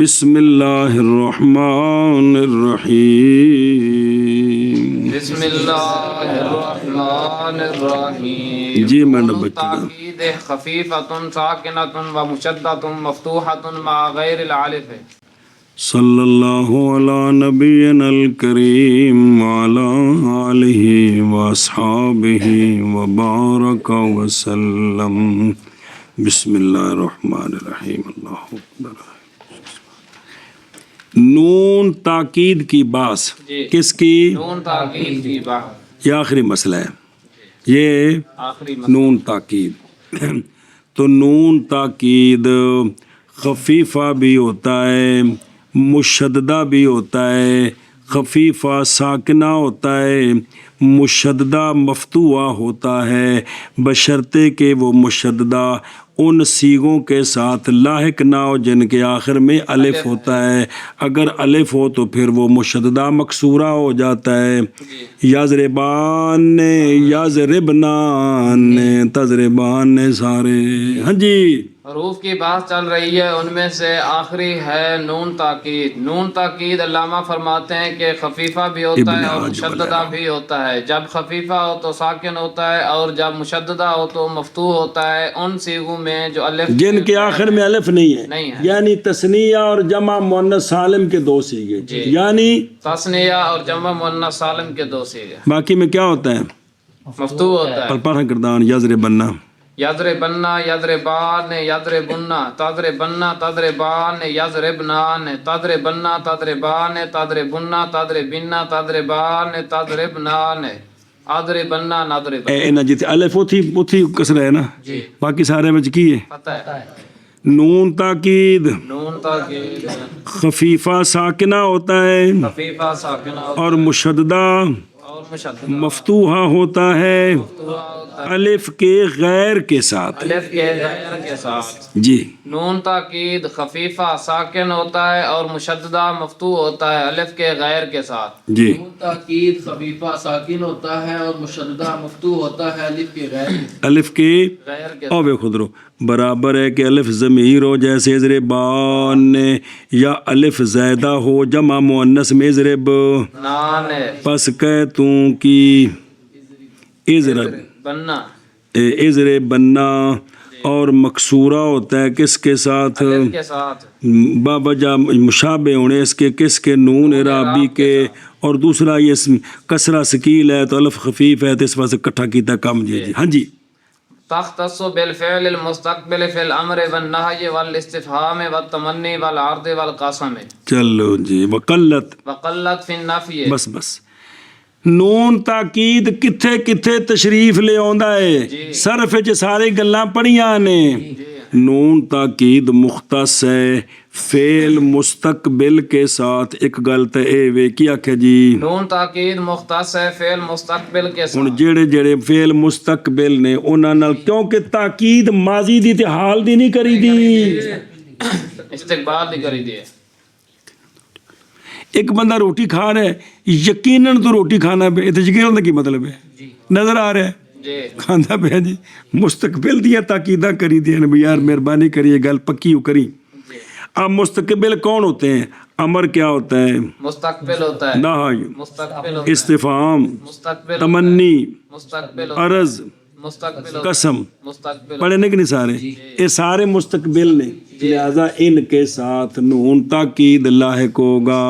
بسم اللہ الرحمن الرحیم. بسم اللہ الرحمن الرحیم. جی میڈم بچہ تاکید خفیفۃ ساکنۃ و مشددۃ مفتوحۃ مع غیر الالف. صلی اللہ علی نبینا الکریم وعلی آلہ واصحابہ وبارک وسلم. بسم اللہ الرحمن الرحیم. اللہ اکبر. نون تاکید کی باس کس کی؟ نون تاکید کی بات یہ آخری مسئلہ ہے. یہ آخری نون تاکید تو نون تاکید خفیفہ بھی ہوتا ہے، مشددہ بھی ہوتا ہے. خفیفہ ساکنہ ہوتا ہے، مشددہ مفتوحہ ہوتا ہے، بشرطے کہ وہ مشددہ ان سیغوں کے ساتھ لاحق نہ ہو جن کے آخر میں الف ہوتا ہے. اگر الف ہو تو پھر وہ مشددہ مکسورہ ہو جاتا ہے. یضربان یضربنان تضربان سارے. ہاں جی حروف کی بات چل رہی ہے، ان میں سے آخری ہے نون تاکید. نون تاکید علامہ فرماتے ہیں کہ خفیفہ بھی ہوتا ہے اور مشددہ بھی ہوتا ہے. جب خفیفہ ہو تو ساکن ہوتا ہے اور جب مشددہ ہو تو مفتوح ہوتا ہے ان سیغوں میں جو الف جن کے آخر میں الف نہیں ہے، نہیں ہے. یعنی تثنیہ اور جمع مؤنث سالم کے دو سیغے. یعنی تثنیہ اور جمع مؤنث سالم کے دو سیغے. باقی میں کیا ہوتا ہے؟ مفتوح ہوتا ہے. پڑھا کردان یضربن یضربن یضربان یضربن تضربن تضربان یضربنان تضربن تضربان تضربن تضربن تضربان تضربنان اضربن نضرب. نہ جتنے الف اتھی کسرہ ہے نا، باقی سارے بچ کی ہے. پتہ ہے نون تاکید نون تاکید خفیفہ ساکنہ ہوتا ہے خفیفہ ساکنہ اور مشددہ اور مشددہ مفتوحہ ہوتا ہے الف کے غیر کے ساتھ. الف کے غیر کے ساتھ. جی نون تاکید خفیفہ ساکن ہوتا ہے اور مشددہ مفتوح ہوتا ہے الف کے غیر کے ساتھ. جی نون تاکید خفیفہ ساکن ہوتا ہے اور مشددہ مفتوح ہوتا ہے الف کے غیر. الف کے غیر کے او بے خود رو برابر ہے کہ الف ضمیر ہو جیسے اضربان یا الف زائدہ ہو جمع مؤنث میں اضرب. نان پس کہتوں کی اضرب بننا بننا اور مکسورہ ہوتا ہے کس کے ساتھ؟ الف کے ساتھ. باوجہ مشابہ ہونے اس کے کس کے؟ نون اعرابی کے. اور دوسرا یہ کسرہ ثقیل ہے تو الف خفیف ہے تو اس وجہ سے اکٹھا کیتا کم. جی جی ہاں جی. تختص بالفعل المستقبل في الامر والنهي والاستفهام والتمني والعرض والقسم. چلو جی وقلت وقلت في النفي. بس نون تاکید کتھے کتھے تشریف لے آندا ہے؟ صرف وچ ساری گلاں پڑھیاں نے. نون تاکید مختص ہے فعل مستقبل کے ساتھ. ایک گل تے اے وے کی آکھے جی نون تاکید مختص ہے فعل مستقبل کے ہن ساتھ. جڑے فعل مستقبل نے انہاں نال کیونکہ تاکید ماضی دی تے حال دی نہیں کری دی، استقبال دی کری دی. ایک بندہ روٹی کھا رہا ہے یقیناً تو روٹی کھانا پہ تے یقیناً دا کی مطلب ہے؟ نظر آ رہا ہے جی کھانا پہ جی. مستقبل دیا تاکیداں کری دیا بھی یار مہربانی کریے گل پکی ہو کری. اب مستقبل کون ہوتے ہیں؟ امر کیا ہوتا ہے؟ مستقبل ہوتا ہے. نہی مستقبل ہوتا ہے. استفہام مستقبل تمنی مستقبل ہوتا ہے. عرض مستقبل ہوتا ہے. قسم مستقبل پڑھے نہیں کہ نہیں سارے؟ یہ سارے مستقبل نے، لہذا ان کے ساتھ نون تاکید لاحق ہوگا.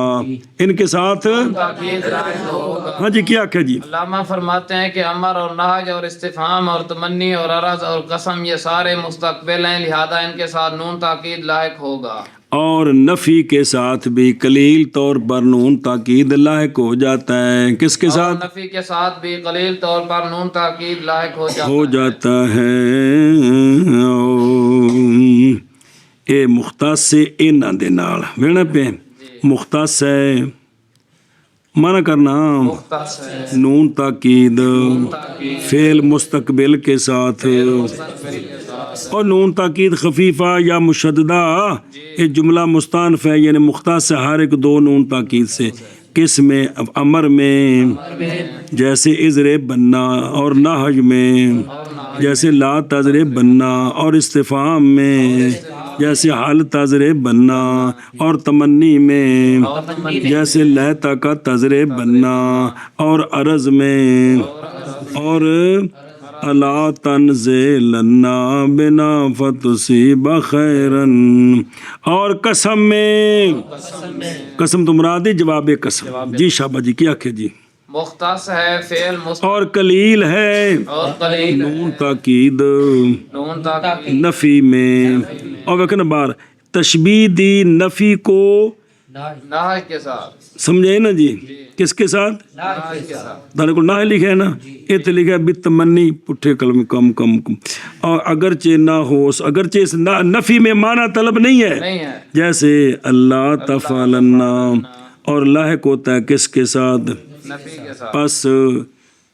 ان کے ساتھ تاکید لاحق ہوگا. ہاں جی کیا کہ جی علامہ فرماتے ہیں کہ امر اور نہج اور استفہام اور تمنی اور عرض اور قسم یہ سارے مستقبل ہیں، لہذا ان کے ساتھ نون تاکید لاحق ہوگا. اور نفی کے ساتھ بھی قلیل طور پر نون تاکید لاحق ہو جاتا ہے. کس کے اور ساتھ نفی کے ساتھ بھی قلیل طور پر نون تاکید لاحق ہو جاتا ہے؟ اے مختص سے انہاں دے نال وینا پہ مختص ہے منع کرنا. مختص ہے نون تاکید فعل مستقبل کے ساتھ اور نون تاکید خفیفہ یا مشددہ یہ جملہ مستانف ہے، یعنی مختص ہے ہر ایک دو نون تاکید سے. کس میں؟ امر میں جیسے اضرب بننا اور نہج میں جیسے لا تضرب بننا اور استفہام میں جیسے حال تذرے بننا اور تمنی میں، جیسے لہتا کا تذرے بننا اور عرض میں، اور الا تنزلنا بنا فتصیب خیرن، اور قسم میں، قسم تو مراد ہے جواب قسم، جی شابہ جی کیا کہ جی، مختص ہے فعل اور قلیل ہے اور قلیل نون تاکید نون تاکید نفی میں، اور وکن بار تشبیہ دی نفی کو نہی کے ساتھ، سمجھے نا جی، کس کے ساتھ؟ نہی کے ساتھ، تارے کو نہ لکھا ہے نا، ایت لکھا ہے بتمنی پٹھے کلم کم کم کم، اور اگرچہ نہ ہو، اگرچہ اس نفی میں معنی طلب نہیں ہے، نہیں ہے، جیسے اللہ تفعلن، اور لاحق ہوتا ہے کس کے ساتھ؟ نفی کے ساتھ، پس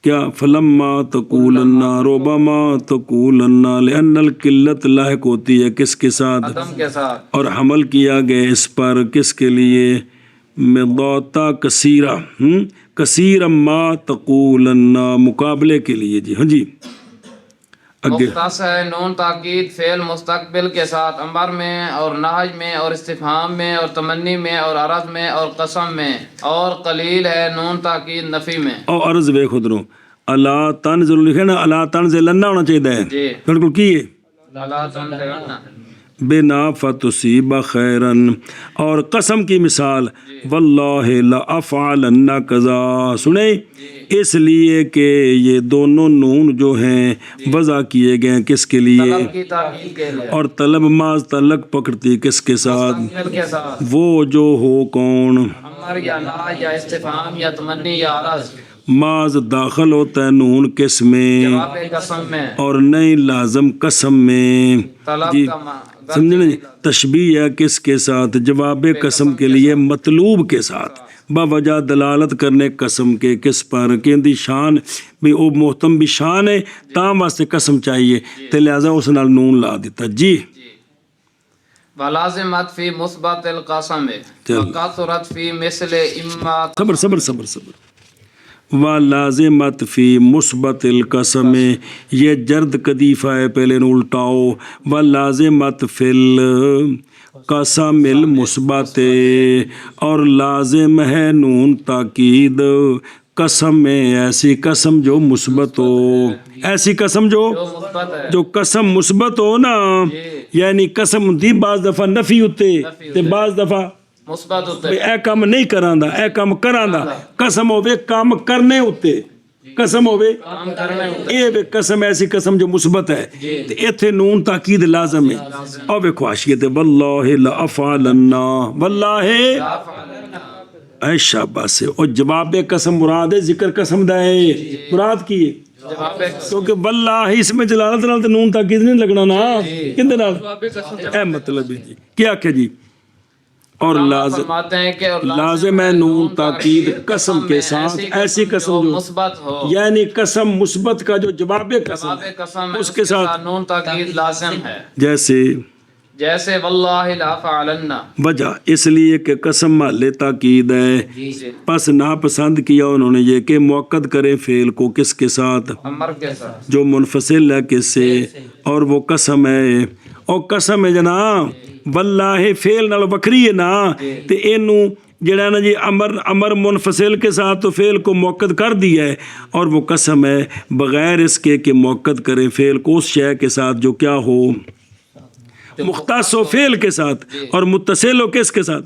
کیا فلما تقولن ربما تقولن، لأن القلت لاحق ہوتی ہے کس کے ساتھ؟ عدم کے ساتھ، اور حمل کیا گیا اس پر کس کے لیے؟ مضاتا کثیرہ، کثیر ما تقولن، مقابلے کے لیے جی، ہاں جی اگے، مختص ہے نون تاکید فعل مستقبل کے ساتھ امر میں اور نہج میں اور استفہام میں اور تمنی میں اور عرض میں اور قسم میں، اور قلیل ہے نون تاکید نفی میں، اور عرض بے خود رو اللہ تنزل لکھے نا، اللہ تنزلن ہونا چاہیے، جی بالکل کی ہے اللہ تنزلن، بنا فتصیب خیرن، اور قسم کی مثال واللہ لافعلن کذا، سنیں اس لیے کہ یہ دونوں نون جو ہیں وضع کیے گئے ہیں کس کے لیے؟ طلب کی تاکید کے لیے، اور طلب ماز تعلق پکڑتی کس کے ساتھ؟ مستقبل کے ساتھ، وہ جو ہو کون، امر یا نہج یا استفہام یا تمنی یا عرض، ماز داخل ہوتا ہے نون کس میں، جواب قسم میں، اور نہیں لازم قسم میں، طلب جی کا سمجھے نا جی، تشبیہ ہے کس کے ساتھ؟ جواب قسم کے لیے مطلوب کے ساتھ، باوجہ دلالت کرنے قسم کے کس پر کہ دی شان بھی او محتم بھی شان ہے تاں واسطے قسم چاہیے تے لہذا اس نال نون لا دیتا جی، ولازمت فی مثبت القسم وکثرت فی مثل اما، صبر صبر صبر صبر، لازمت فی مثبت القسم، یہ جرد قدیفہ ہے پہلے نو الٹاؤ، لازمت فی القسم المثبت، اور لازم ہے نون تاکید قسم میں ایسی قسم جو مثبت ہو، ایسی قسم جو مثبت ہے، جو قسم مثبت ہو نا، یعنی قسم ہوتی بعض دفعہ نفی ہوتے تے بعض دفعہ مثبت ہوتے اے کام نہیں کراندا اے کام کراندا، قسم ہوے کام کرنے ہوتے، قسم ہوے کام کرنے ہوتے، اے بے قسم ایسی قسم جو مثبت ہے تے ایتھے نون تاکید لازم ہے، او ویکھو حاشیے تے واللہ لافعلن، واللہ اے شاباش سے، اور جواب قسم مراد ہے ذکر قسم دا ہے مراد کی ہے، جواب کیونکہ واللہ اس میں جلالت نال تے نون تاکید نہیں لگنا نا، کندے نال؟ اے مطلب ہے جی کیا کہ جی، اور لازم فرماتے ہیں کہ لازم ہے نون تاکید قسم کے ساتھ ایسی قسم جو مثبت ہو، یعنی قسم مثبت کا جو جواب قسم جواب قسم ہے اس کے ساتھ نون تاکید لازم ہے، جیسے جیسے واللہ لافعلن، وجہ اس لیے کہ قسم محل تاکید ہے، پس ناپسند کیا انہوں نے یہ کہ موقد کرے فعل کو کس کے ساتھ؟ امر کے ساتھ، جو منفصل ہے کس سے، اور وہ قسم ہے، اور قسم ہے جناب واللہ فعل نال وکری ہے نا، تے اینو جڑا ہے نا جی امر منفصل کے ساتھ تو فعل کو موقد کر دیا ہے، اور وہ قسم ہے بغیر اس کے کہ موقد کرے فعل کو اس شے کے ساتھ جو کیا ہو مختص ہو فعل کے ساتھ، اور متصل ہو کس کے ساتھ؟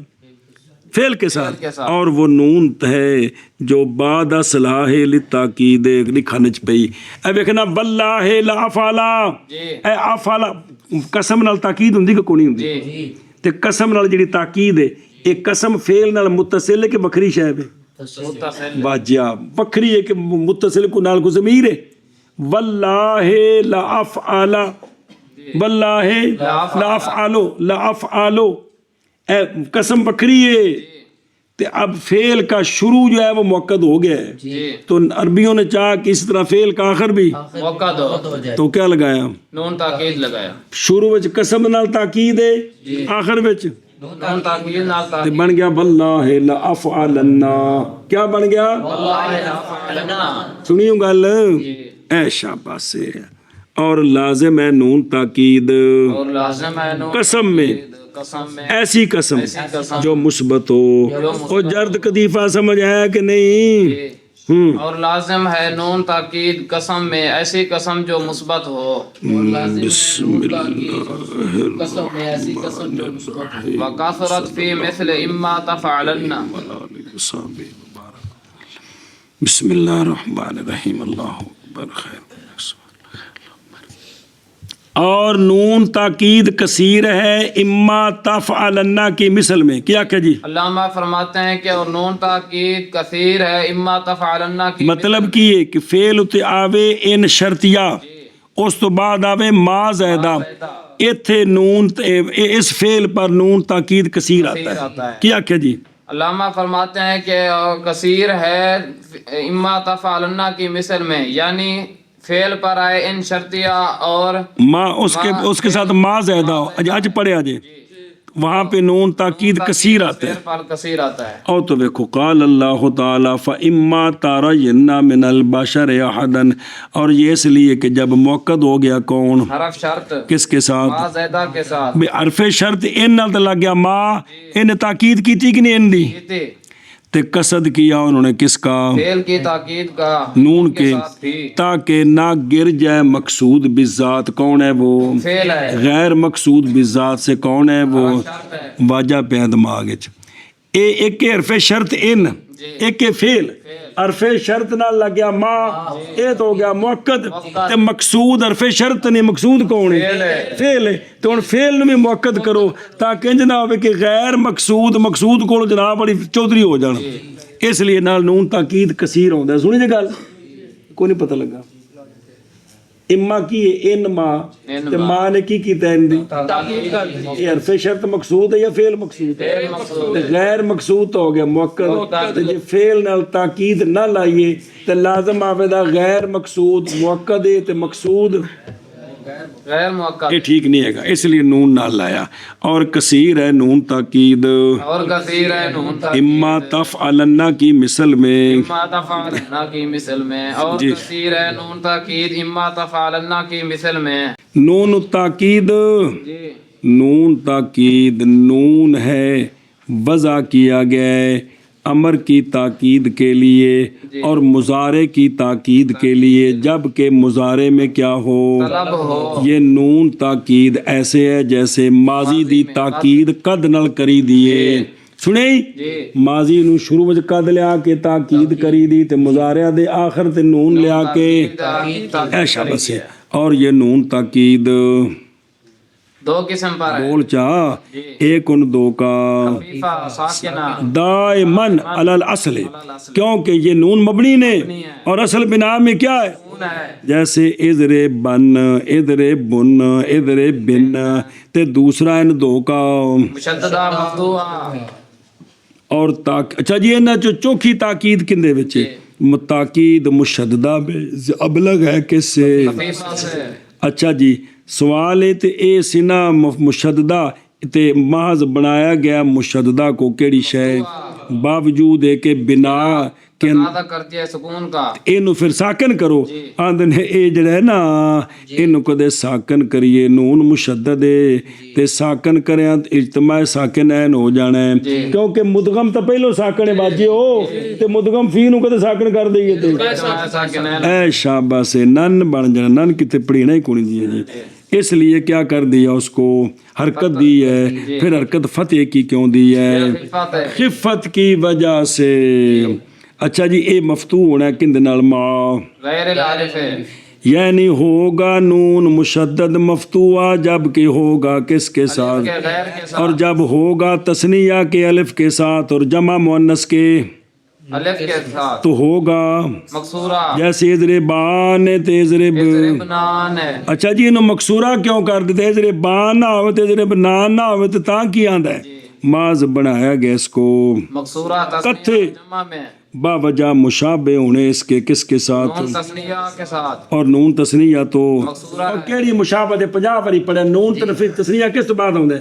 فعل کے ساتھ، اور وہ نون ہے جو بعد صلاح للتاکید لکھنے چ پئی، اے ویکھنا واللہ لا افعلا، اے افعلا قسم نال تاکید ہوندی کہ کوئی نہیں ہوندی؟ تے قسم نال جڑی تاکید ہے اے قسم فعل نال متصل ہے کہ بکھری شے ہے؟ واجیا بکھری ہے کہ متصل کو نال کو ضمیر ہے، واللہ لا افعلا، واللہ لا افعلو، لا افعلو، اے قسم بکھری ہے، تے اب فعل کا شروع جو ہے وہ موقد ہو گیا ہے، تو عربیوں نے چاہا کہ اس طرح فعل کا آخر بھی موقع دو تو کیا لگایا؟ نون تاکید لگایا، شروع وچ قسم نال تاکید ہے، آخر وچ نون تاکید نال تے تاکید، بن گیا واللہ لا افعلن، کیا بن گیا؟ واللہ لافعلن، سنیو گل، اے شاباش سے اور لازم ہے نون تاکید اور لازم ہے نون قسم میں قسم میں ایسی قسم قسم جو مثبت ہو. وہ جرد قدیفہ سمجھ آیا کہ نہیں؟ اور لازم ہے نون تاکید قسم میں ایسی قسم جو مثبت ہو. اور لازم ہے نون تاکید قسم میں ایسی قسم جو مثبت ہو. وکثرت فی مثل اما تفعلن. بسم اللہ الرحمن الرحیم. اللہ اکبر. خیر. اور نون تاکید کثیر ہے اما تفعلن کی مثل میں. کیا کہ جی علامہ فرماتے ہیں کہ اور نون تاکید کثیر ہے اما تفعلن کی مطلب کی ہے کہ فعل اتے آوے ان شرطیہ اس تو بعد آوے ما زیدہ ایتھے نون اس فعل پر نون تاکید کثیر آتا ہے. کیا کہ جی علامہ فرماتے ہیں کہ کثیر ہے اما تفعلن کی مثل میں، یعنی فعل پر آئے ان شرطیہ اور ما اس کے ساتھ ما زیادہ ہو. اج پڑھے آجے وہاں پہ نون تاکید کثیر آتا ہے. فعل پر کثیر آتا ہے. اور تو دیکھو قال اللہ تعالی فَإِمَّا تَرَيِنَّ مِنَ الْبَشَرِ أَحَدًا. اور یہ اس لیے کہ جب موقد ہو گیا کون حرف شرط کس کے ساتھ ما زیدہ کے ساتھ بے حرف شرط ان نال تے لگ گیا ما. ان تاکید کی تھی کہ نہیں ان دی تھی، تے قصد کیا انہوں نے کس کا فعل کی تاکید کا نون کے ساتھ بھی تاکہ نہ گر جائے مقصود بالذات. کون ہے وہ فعل ہے غیر مقصود بالذات سے کون ہے وہ شرط ہے. واجہ پہ دماغ وچ ایک حرف شرط ان ایک فعل حرف شرط نہ لگیا ما یہ تو ہو گیا موقد تے مقصود حرف شرط نہیں. مقصود کون ہے فعل ہے. تو ہن فعل نوں بھی موقد کرو تاکہ انج نہ ہوے کہ غیر مقصود کول جناب بڑی چودھری ہو جان. اس لیے نال نون تاکید کثیر ہوندا ہے. سنی جی گل کوئی نہیں پتہ لگا. اما کی ہے ان ما تے ما نے کی کیتا ہے ان دی تاکید کر دی. یہ حرف شرط مقصود ہے یا فعل مقصود ہے؟ فعل مقصود تے غیر مقصود تو ہو گیا موقد. تے جے فعل نال تاکید نہ لائیے تے لازم آوے دا غیر مقصود موقد ہے تے مقصود غیر موقع یہ ٹھیک نہیں ہے گا. اس لیے نون نہ لایا. اور کثیر ہے نون تاکید اور کثیر ہے نون تاکید اما تفعلن کی مثل میں. اما تفعلن کی مثل میں. اور کثیر ہے نون تاکید اما تفعلن کی مثل میں. نون تاکید جی نون تاکید نون ہے وضع کیا گیا ہے امر کی تاکید کے لیے اور مضارع کی تاکید کے لیے، جبکہ مضارع میں کیا ہو طلب ہو. یہ نون تاکید ایسے ہے جیسے ماضی دی تاکید قد نال کری دیے. سنے ماضی نو شروع وچ قد لیا کے تاکید کری دی تے مضارع دے آخر تے نون لیا کے ایسا بس ہے. اور یہ نون تاکید دو قسم پر ہے. بول چاہ ایک ان دو کا خفیفہ ساکنہ دائمن علی الاصل، کیونکہ یہ نون مبنی نے اور اصل بنا میں کیا ہے نون ہے. جیسے ادھر بن ادھر بن ادھر بن تے دوسرا ان دو کا مشددہ مفتوحہ. اور اچھا جی انہاں چو چوکھی تاکید کندے وچ تاکید مشددہ ابلغ ہے کس سے خفیفہ سے. اچھا جی سوال ہے تے اے سنا مشددہ تے محض بنایا گیا مشددہ کو کیڑی شے باوجود ہے کہ بنا کے تقاضا کرتی ہے سکون کا. اینو پھر ساکن کرو آندے نے اے جڑا ہے نا اینو کدے ساکن کریے نون مشدد ہے تے ساکن کریا اجتماع ساکن این ہو جانا ہے کیونکہ مدغم تو پہلو ساکن ہے باجی ہو تے مدغم فی نو کدے ساکن کر دئیے تے ساکن ہے. اے شاباش نن بن جانا نن کتے پڑھینا ہی کونی دی جی. اس لیے کیا کر دیا اس کو حرکت دی ہے. پھر حرکت فتح کی کیوں دی ہے خفیفہ ہے. خفت کی وجہ سے. اچھا جی اے مفتوح ہونا ہے کند نال ما غیر الالف ہے. یعنی ہوگا نون مشدد مفتوحہ جب کہ ہوگا کس کے ساتھ کہ غیر کے ساتھ اور جب ہوگا تثنیہ کے الف کے ساتھ اور جمع مؤنث کے الف کے ساتھ تو ہوگا مقصورہ. جیسے اضربان تے اضرب. اضربنان ہے. اچھا جی انہوں مقصورہ کیوں کر دیتے اضربان نہ ہوئے تے اضربنان نہ ہوئے تے تاں کی آندہ ہے ماز بنایا گیا اس کو مقصورہ کتھے تسنیہ جمع میں با وجہ مشابہ ہونے اس کے کس کے ساتھ نون تسنیہ کے ساتھ اور نون تسنیہ تو مقصورہ اور کیڑی مشابہ دے 50 باری پڑھے نون تسنیہ کس تو بعد ہوندے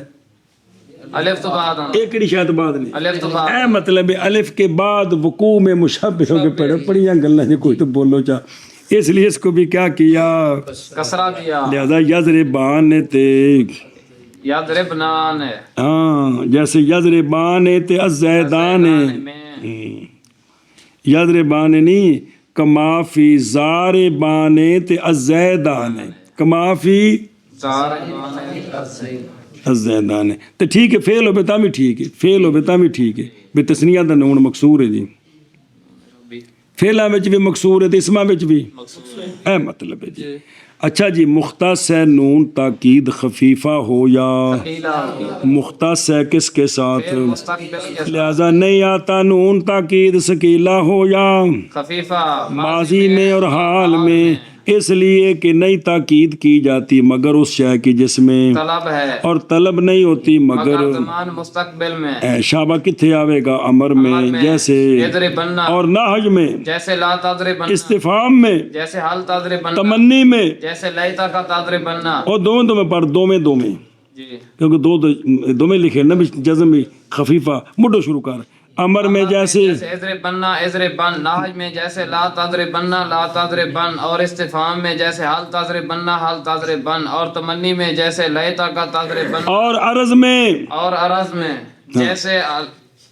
الف تو بعد آنا. ایک کیڑی شاید بعد نہیں الف تو بعد اے مطلب ہے الف کے بعد وقوع میں مشابہ ہو کے پڑھے پڑھیاں گلاں جے کوئی تو بولو چا اس لیے اس کو بھی کیا کیا، کسرہ کیا. لہذا یضربان تے، یضربنان ہے ہاں جیسے یضربان تے الزیدان، میں یضربان نہیں، کما فی زاربان تے الزیدان، کما فی الزیدان. تو ٹھیک ہے، فعل ہو بتا بھی ٹھیک ہے، فعل ہو بتا بھی ٹھیک ہے، بے تسنیہ دا نون مکسور ہے جی، فعلاں وچ بھی مکسور ہے تے اسماں وچ بھی، اے مطلب ہے جی. اچھا جی، مختص ہے نون تاکید خفیفہ ہو یا مختص ہے کس کے ساتھ، لہذا نہیں آتا نون تاکید ثقیلہ ہو یا خفیفہ ماضی میں اور حال میں، اس لیے کہ نئی تاکید کی جاتی مگر اس شے کی جس میں طلب ہے، اور طلب نہیں ہوتی مگر زمان مستقبل میں. شابہ کتھے آوے گا، امر میں جیسے، یضربنہ اور نہج میں، جیسے لا تضربن، استفہام میں، جیسے حل تضربن، تمنی میں، جیسے لیتا کا تضربن. اور دو میں پڑھ، دو میں جی کیونکہ دو میں لکھے نہ بھی جزم بھی خفیفہ مڈو شروع کر، امر میں جیسے اضربن اضربن، نہج میں جیسے لا تضربن لا تضربن، اور استفہام میں جیسے حل تضربن حل تضربن، اور تمنی میں جیسے لیتا کا تضربن، اور عرض میں، اور عرض میں جیسے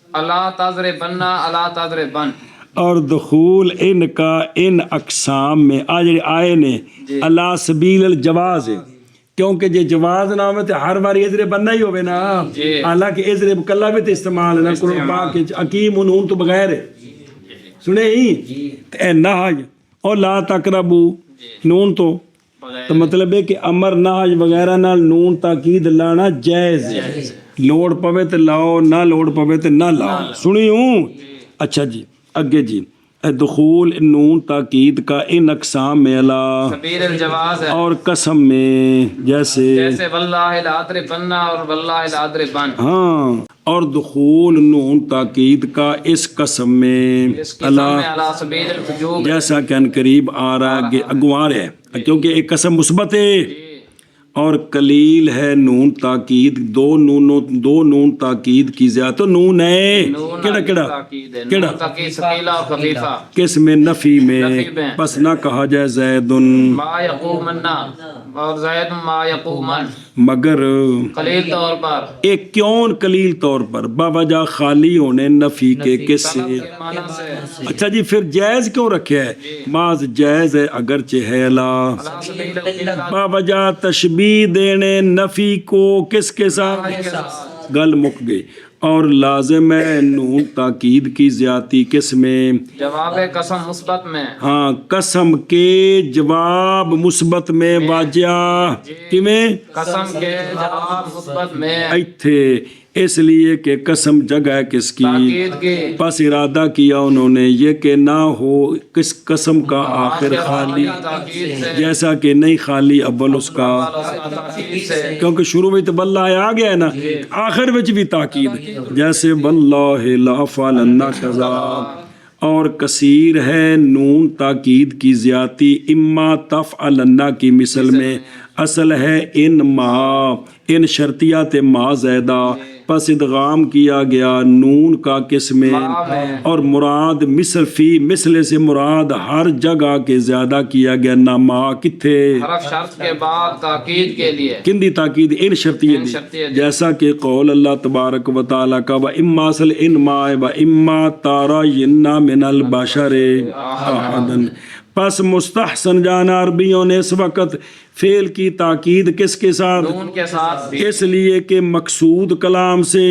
الا تضربن الا تضربن. اور دخول ان کا ان اقسام میں آئے نے علی سبیل الجواز ہے، کیونکہ جے جواز نہ ہوئے تو ہر باری ازرے بننا ہی ہوئے نا، حالانکہ ازرے کلا بھی تو استعمال ہے نا قرآن پاک حکیم نون تو بغیر ہے، سنے ہی اے نہج اور لا تقربو نون تو مطلب ہے کہ امر نہج وغیرہ نال نون تاکید لانا جائز ہے، لوڑ پوے تو لاؤ، نہ لوڑ پوے تو نہ لاؤ، سنی ہوں. اچھا جی اگے جی، دخول نون تاکید کا ان اقسام میں علی سبیل الجواز ہے، اور قسم میں جیسے واللہ لا تضربن اور واللہ لا تضربن. ہاں، اور دخول نون تاکید کا اس قسم میں اس قسم میں علی سبیل الوجوب، جیسا کہ ان قریب آ رہا اگوار ہے، کیونکہ ایک قسم مثبت ہے اور قلیل ہے نون تاکید، دو نون تاکید کی زیادہ تو نون ہے کیڑا نون تاکید ثقیلہ اور خفیفہ، کس میں نفی میں، بس نہ کہا جائے زیدن ما یقومن اور زید ما یقومن، مگر قلیل طور پر، ایک کیون قلیل طور پر، باوجہ خالی ہونے نفی کے کس سے. معنی سے اچھا جی پھر جائز کیوں رکھے ہے، بعض جائز ہے اگرچہ ہے لا، علی سبیل الوجوب، باوجہ تشبیہ دینے نفی کو کس کے ساتھ، گل مک گئی. اور لازم ہے نون تاکید کی زیادتی کس میں، جواب قسم مثبت میں، ہاں قسم کے جواب مثبت میں واجہ کیویں، قسم کے جواب مثبت میں ایتھے، اس لیے کہ قسم جگہ ہے کس کی، تاکید کی، بس ارادہ کیا انہوں نے یہ کہ نہ ہو کس قسم کا آخر خالی، تاکید سے، جیسا کہ نہیں خالی اول اس کا، تاکید سے، کیونکہ شروع میں تو واللہ آ گیا ہے نا، آخر وچ بھی تاکید، جیسے واللہ لا فعلن کذا. اور کثیر ہے نون تاکید کی زیادتی اما تفعلن کی مثل میں، اصل ہے ان ما، ان شرطیات ما زیدہ، پس ادغام کیا گیا نون کا کس میں، اور مراد مثل فی، مثل سے مراد ہر جگہ کے زیادہ کیا گیا نہ ما کتھے، حرف شرط کے بعد تاکید کے لیے، کندی تاکید ان شرطیت دی، جیسا کہ قول اللہ تبارک و تعالیٰ کا وَإِمَّا اصل ان ما وَإِمَّا تَارَيِنَّ مِنَ الْبَشَرِ أَحَدًا. پس مستحسن جانا عربیوں نے اس وقت فعل کی تاکید کس کے ساتھ، نون کے ساتھ بھی، اس لیے کہ مقصود کلام سے،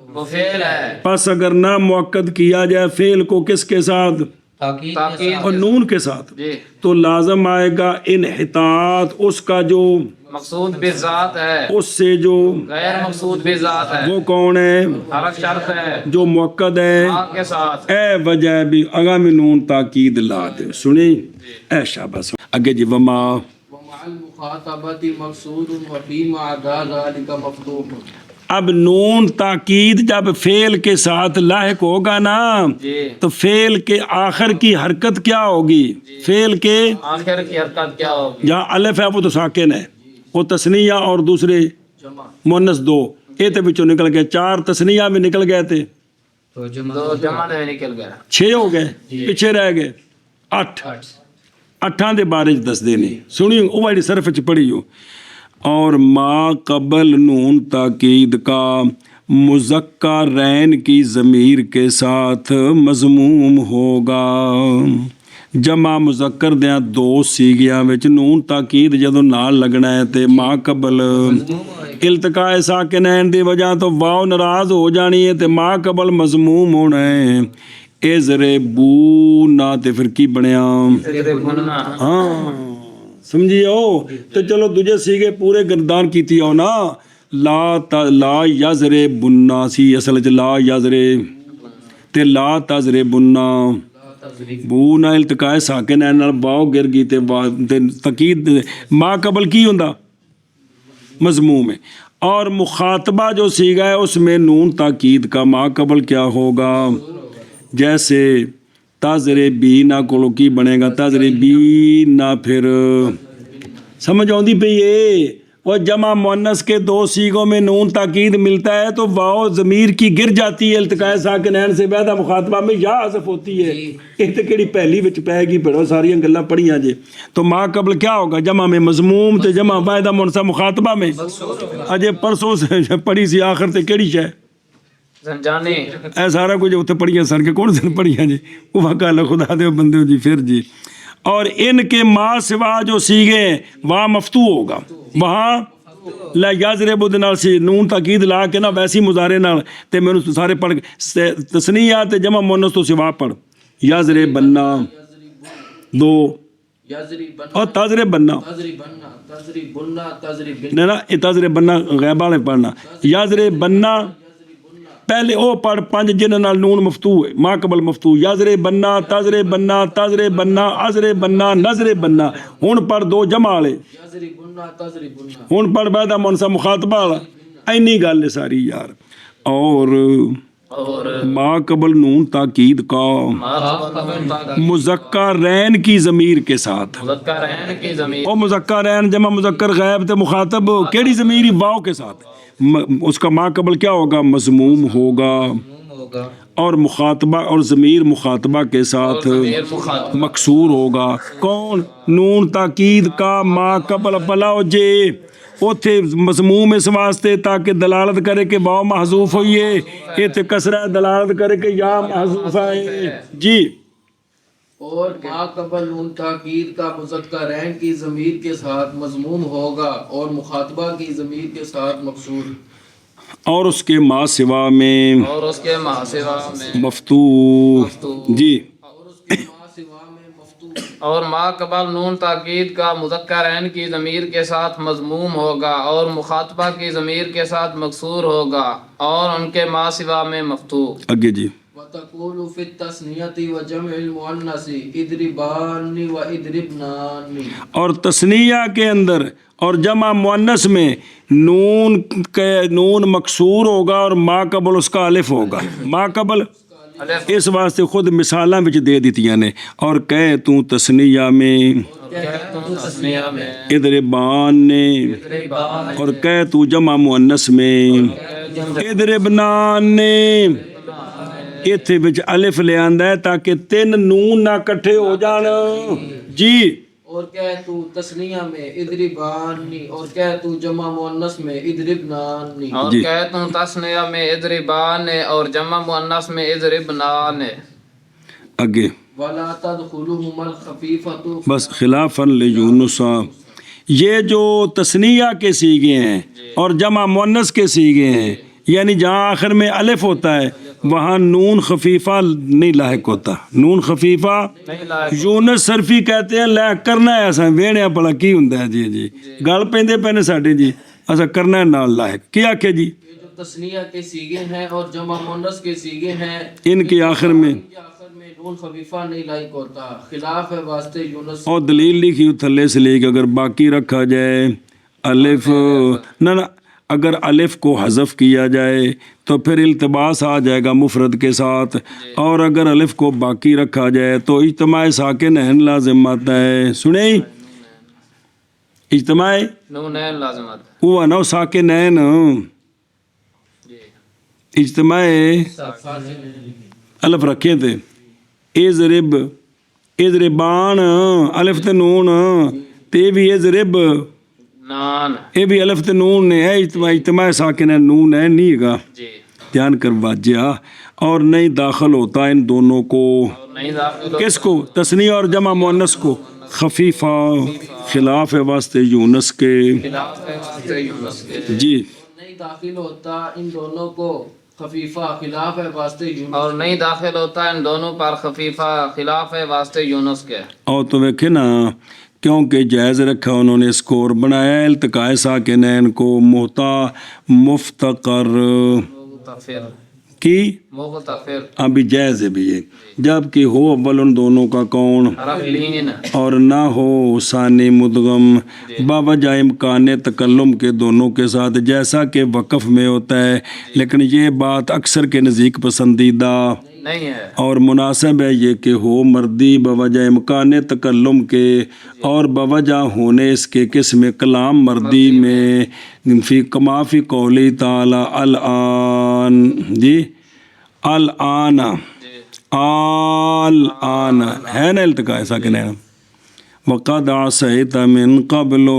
وہ فعل ہے، پس اگر نہ مؤکد کیا جائے فعل کو کس کے ساتھ، تاکید اور نون کے ساتھ، جی، تو لازم آئے گا انحطاط اس کا جو مقصود بھی ذات ہے، اس سے جو غیر مقصود بھی ذات ہے، وہ کون ہے حرف شرط ہے جو مؤکد ہے، ما کے ساتھ، اے وجہ بھی اگام نون تاکید لا دے. سنی اے شاباش اگے جی وما ومع المخاطبۃ مقصود وفيما عدا ذلك مفتوح. اب نون تاکید جب فعل کے ساتھ لاحق ہوگا نا جی، تو فعل کے آخر کی حرکت کیا ہوگی، فعل کے آخر کی حرکت کیا ہوگی، جہاں الف ہے وہ تو ساکن ہے، وہ تثنیہ اور دوسرے مؤنث دو، اے تے بچوں نکل گئے، چار تثنیہ میں نکل گئے تھے، دو جمع میں نکل گیا، 6 ہو گئے، پیچھے رہ گئے 8، 8 ਦੇ ਬਾਰੇ 'ਚ ਦੱਸਦੇ ਨੇ, ਸੁਣਿਓ ਉਹ ਜਿਹੜੀ ਸਰਫ 'ਚ ਪੜ੍ਹੀਓ। اور ما قبل نون تاکید کا مذکرین کی ضمیر کے ساتھ مضموم ہوگا۔ جمع مذکر دیاں 2 سیگیاں وچ نون تاکید جدوں نال لگنا ہے تے ما قبل التقاء ساکنین دی وجہ تو واو ناراض ہو جانی ہے تے ما قبل مضموم ہونا ہے۔ اضربونا تے پھر کی بنیا؟ ہاں سمجھی آؤ تو چلو دجے سیگے پورے گردان کیتی آؤ نا۔ لا یزرے بننا سی اصل چ لا یزرے تے لا تزرے بننا بونا التقاء ساکن ہے نال واو گر گئی تے تاکید ما قبل کی ہوندا؟ مضموم ہے۔ اور مخاطبہ جو سیگا ہے اس میں نون تاکید کا ما قبل کیا ہوگا؟ جیسے تضربینا کو کی بنے گا؟ تضربینا پھر سمجھ آؤں پہ یہ وہ جمع مؤنث کے 2 سیغوں میں نون تاکید ملتا ہے تو واو ضمیر کی گر جاتی ہے التقاء ساکنین سے بعد مخاطبہ میں یا حذف ہوتی ہے۔ ایک تو کیڑی پہلی وچ پے گی پڑھو ساری گلاں پڑھیاں جے تو ما قبل کیا ہوگا؟ جمع میں مضموم تے جمع واحدہ منصب مخاطبہ میں اجے پرسوں سے پڑھی سی آخر تے کیڑی شے زنجانی اے سارا کچھ اتنے پڑھیاں سن کے کون سن پڑھیاں جی وہ واقعہ خدا دے بندے جی پھر جی۔ اور ان کے ما سوا جو سیگے وہاں مفتو ہوگا، وہاں لا یضرب نال سی نون تاکید لا کے نا ویسی مضارع نال تے مینوں سارے پڑھ تثنیہ تے جمع مؤنث تو سوا پڑھ یضرب بننا 2 اور تضرب بننا نا تضرب بننا غیبہ نے پڑھنا یضرب بننا پہلے او پڑھ 5 جنہاں نال نون مفتو ہے ما قبل مفتو یضرب بننا تضرب بننا تضرب بننا اضرب بننا نضرب بننا ہن پڑھ 2 جمع والے ہن پڑھ بعد منصب مخاطبہ والا اینی گل ہے ساری یار۔ اور ما قبل نون تاکید کا مذکرین کی ضمیر کے ساتھ او مذکرین جمع مذکر غائب تے مخاطب کیڑی ضمیری واو کے ساتھ اس کا ما قبل کیا ہوگا؟ مضموم ہوگا۔ اور مخاطبہ اور ضمیر مخاطبہ کے ساتھ مکسور ہوگا۔ کون؟ نون تاکید کا ما قبل بلاؤ جے اوتھے مضموم اس واسطے تاکہ دلالت کرے کہ واو محذوف ہوئی ہے، ایتھے کسرہ دلالت کرے کہ یا محذوف ہے جی۔ اور ما قبل نون تاکید کا مذکرین کی ضمیر کے ساتھ مضموم ہوگا اور مخاطبہ کی ضمیر کے ساتھ مکسور اور اس کے ما سوا میں مفتو جی۔ اور ما قبل نون تاکید کا مذکرین کی ضمیر کے ساتھ مضموم ہوگا اور مخاطبہ کی ضمیر کے ساتھ مکسور ہوگا اور ان کے ما سوا میں مفتوح آگے جی۔ وَتَقُولُ فِي التَّثْنِيَةِ وَجَمْعِ الْمُؤَنَّثِ اِضْرِبَانِ وَإِضْرِبْنَانِ اور تثنیہ کے اندر اور جمع مؤنث میں نون مکسور ہوگا اور ما قبل اس کا الف ہوگا۔ ما قبل اس واسطے خود مثالاں وچ دے دیتیاں نے۔ اور کہہ تو تثنیہ میں اضربان نے اور کہہ تو جمع مؤنث میں اضربنان نے ایتھے وچ الف لے آندا ہے تاکہ 3 نون نہ کٹھے ہو جان جی۔ اور کہہ تو تثنیہ میں اضربانی اور کہہ تو جمع مؤنث میں اضربنانی اور کہہ تو تثنیہ میں اضربان اور جمع مؤنث میں اضربنان آگے وَلَا تَدْخُلُهُمَا الْخَفِيفَةُ بس خلافاً لیونس یہ جو تثنیہ کے سیغے ہیں اور جمع مؤنث کے سیغے ہیں یعنی جہاں آخر میں الف ہوتا ہے وہاں نون خفیفہ نہیں لاحق ہوتا۔ نون خفیفہ یونس صرفی کہتے ہیں لاحق کرنا ہے ایسا ویڑیا پڑا کی ہوندا ہے جی جی گل پیندے پینے ساڈے جی ایسا کرنا ہے نال لاحق کیا کہ جی جو تثنیہ کے سیغے ہیں اور جمع مؤنث کے سیغے ہیں ان کے آخر میں نون خفیفہ نہیں لائق ہوتا خلاف ہے واسطے یونس اور دلیل لکھی تھلے سے لے کے اگر باقی رکھا جائے الف نہ اگر الف کو حذف کیا جائے تو پھر التباس آ جائے گا مفرد کے ساتھ اور اگر الف کو باقی رکھا جائے تو اجتماع ساکنین لازم آتا ہے۔ سنیں اجتماع نونین لازم آتا ہے وہ نو ساکنین اجتماع الف رکھے تھے اضرب اضربان الف تے نون تے بھی اضرب نان یہ بھی الف تے نون نے ہے اجتماع ساکن ہے نون ہے نہیں گا جی دھیان کر واجہ اور نہیں داخل ہوتا ان دونوں کو نہیں داخل کس کو تثنیہ اور جمع مؤنث کو خفیفہ خلاف ہے واسطے یونس کے خلاف ہے واسطے یونس کے جی نہیں داخل ہوتا ان دونوں کو خفیفہ خلاف ہے واسطے یونس اور نہیں داخل ہوتا ان دونوں پر خفیفہ خلاف ہے واسطے یونس کے اور تو ویکھے نا کیونکہ جائز رکھا انہوں نے اسکور بنایا التقاء ساکنین کو مفتقر مغتفر کی مغتفر ابھی جائز ہے بھی یہ جب کہ ہو اول ان دونوں کا کون حرف لین اور نہ ہو ثانی مدغم باوجہ امکان تکلم کے دونوں کے ساتھ جیسا کہ وقف میں ہوتا ہے لیکن یہ بات اکثر کے نزدیک پسندیدہ نہیں ہے اور مناسب ہے یہ کہ ہو مردی بوجہ امکان تکلم کے اور بوجہ ہونے اس کے قسم کلام مردی میں فی کما فی قولی تعالی الان جی الان الان ہے نا التقاء ساکن ہے وقد عصیت من قبل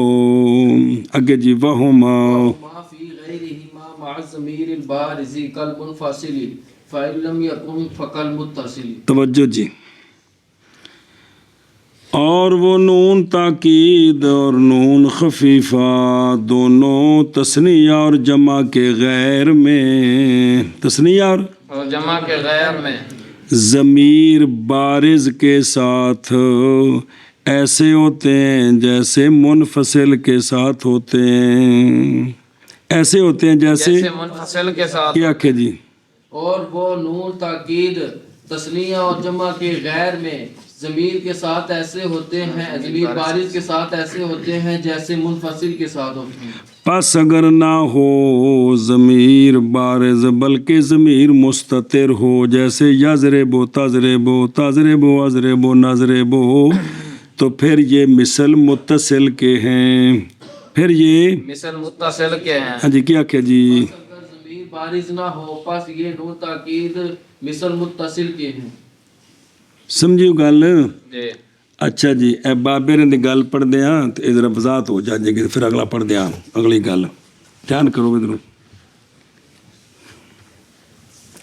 اگے جی وہما ما فی غیرہما مع الضمیر البارز کالمنفصل فإن لم يكن فكالمتصل توجہ جی اور وہ نون تاکید اور نون خفیفہ دونوں تثنیہ اور جمع کے غیر میں تثنیہ اور جمع کے غیر میں ضمیر بارز کے ساتھ ایسے ہوتے ہیں جیسے منفصل کے ساتھ ہوتے ہیں ایسے ہوتے ہیں جیسے جیسے منفصل کے ساتھ کیا کہ جی اور وہ نون تاکید تثنیہ اور جمع کے غیر میں ضمیر کے ساتھ ایسے ہوتے ہیں ضمیر بارز کے ساتھ ایسے ہوتے ہیں جیسے منفصل کے ساتھ ہوتے ہیں پس اگر نہ ہو ضمیر بارز بلکہ ضمیر مستتر ہو جیسے یضرب تضرب تضرب اضرب نضرب تو پھر یہ مثل متصل کے ہیں پھر یہ مثل متصل کے ہیں ہاں جی کیا کہ جی اگر ضمیر بارز نہ ہو پس یہ نون تاکید مثل متصل کے ہیں سمجھیو گل جی اچھا جی اے بابے نے گل پڑھ دیاں تو ادھر وضاحت ہو جائے گی پھر اگلا پڑھ دیاں اگلی گل دھیان کرو ادھر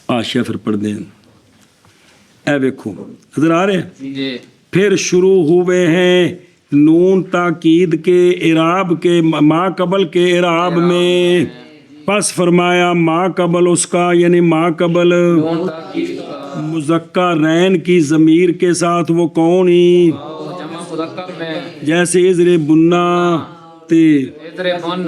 آشیا پھر پڑھ دیں اے ویکھو نظر آ رہے ہیں جی پھر شروع ہوئے ہیں نون تاکید کے اعراب کے ما قبل کے اعراب میں پس فرمایا ما قبل اس کا یعنی ما قبل نون تاکید کا مذکر رین کی ضمیر کے ساتھ وہ کون ہی جمع مذکر میں جیسے ازر بننا تے ادر بن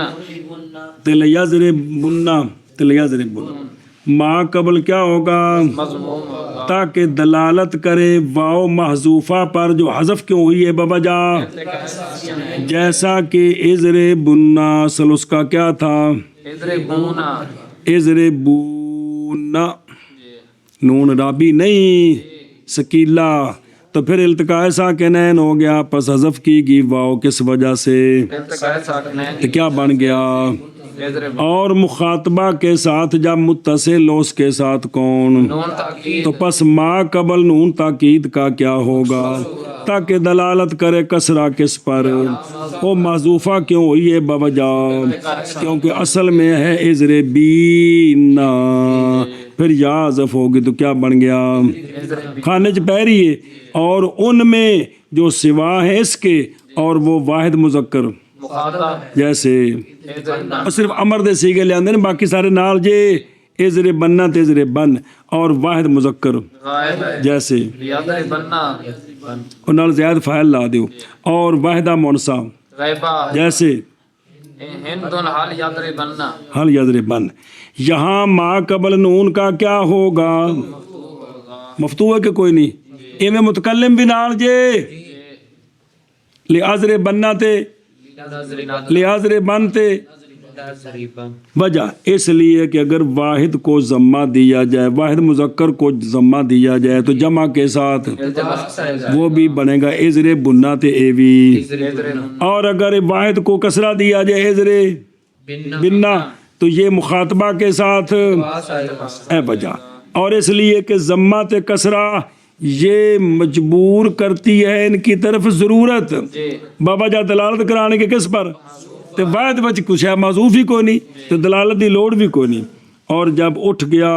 تل یزر بننا تل یزر بننا ما قبل کیا ہوگا مضموم ہوگا تاکہ دلالت کرے واو محذوفہ پر جو حذف کیوں ہوئی ہے بوجہ جیسا کہ ازر بننا اصل اس کا کیا تھا ادر بونا ازر بونا نون رابی نہیں سکیلا تو پھر التقاء ساکنین ہو گیا پس حذف کی گی واو کس وجہ سے التقاء ساکنین تو کیا بن گیا ادر اور مخاطبہ کے ساتھ جب متصل ہو اس کے ساتھ کون نون تاکید تو پس ما قبل نون تاکید کا کیا ہوگا تاکہ دلالت کرے کسرہ کس پر وہ محذوفہ کیوں ہوئی ہے بوجہ کیونکہ اصل میں ہے ازر بینا پھر یا حذف ہوگی تو کیا بن گیا خانج پہری ہے اور ان میں جو سوا ہے اس کے اور وہ واحد مذکر مخاطب جیسے ادر صرف امر دے سیگے لے آندے نے باقی سارے نال جے ازر بننا تے ازر بن اور واحد مذکر غائب ہے جیسے یادر بننا اور نال زیادہ فاعل لا دیو اور واحدہ مونسا غیبہ جیسے ہندن حال یادر بننا حل یادر بن یہاں ما قبل نون کا کیا ہوگا مفتوح ہے کہ کوئی نہیں ایویں متکلم بھی نال جے لحاظر بننا تے لحاظر بن تے وجہ اس لیے کہ اگر واحد کو ضمہ دیا جائے واحد مذکر کو ضمہ دیا جائے تو جمع کے ساتھ وہ بھی بنے گا ازر بننا تے ایوی اور اگر واحد کو کسرہ دیا جائے ازر بننا تو یہ مخاطبہ کے ساتھ اے وجہ اور اس لیے کہ ضمہ تے کسرہ یہ مجبور کرتی ہے ان کی طرف ضرورت. جی بابا جا دلالت کرانے کے کس پر؟ تے واحد بچ کچھ ہے معذوف ہی کوئی نہیں تو دلالت دی لوڑ بھی کوئی نہیں. اور جب اٹھ گیا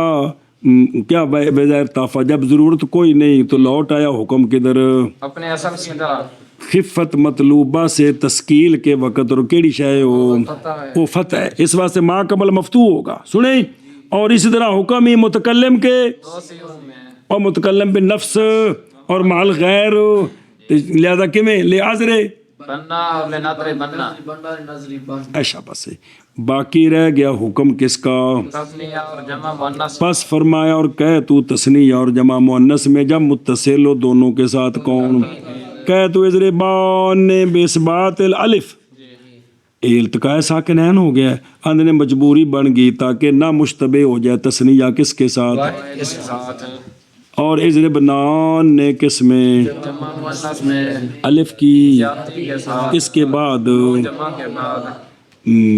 کیا بغیر طافہ، جب ضرورت کوئی نہیں تو لوٹ آیا حکم کدھر؟ اپنے اصل کی طرح. خفت مطلوبہ سے تسکیل کے وقت، اور کیڑی شے وہ فتح ہے، اس واسطے ما قبل مفتوح ہوگا. سنیں، اور اسی طرح حکم ہی متکلم کے اور متکلم پہ نفس اور مال غیر، لہذا کمیں لے عذرے بننا اور لنظر بننا. ایشا بس ہے. باقی رہ گیا حکم کس کا؟ تثنیہ اور جمع مؤنث. پس فرمایا اور کہہ تو تثنیہ اور جمع مؤنث میں جب متصل ہو دونوں کے ساتھ کون؟ کہہ تو اضربان بإثبات الالف، التقاء ساکنین ہو گیا، اندر نے مجبوری بن گئی تاکہ نہ مشتبہ ہو جائے تثنیہ کس کے ساتھ؟ اس کے ساتھ. اور اضربنان نے کس میں؟ جمع مؤنث میں الف کی زیادتی کے ساتھ. اس کے بعد جمع کے بعد.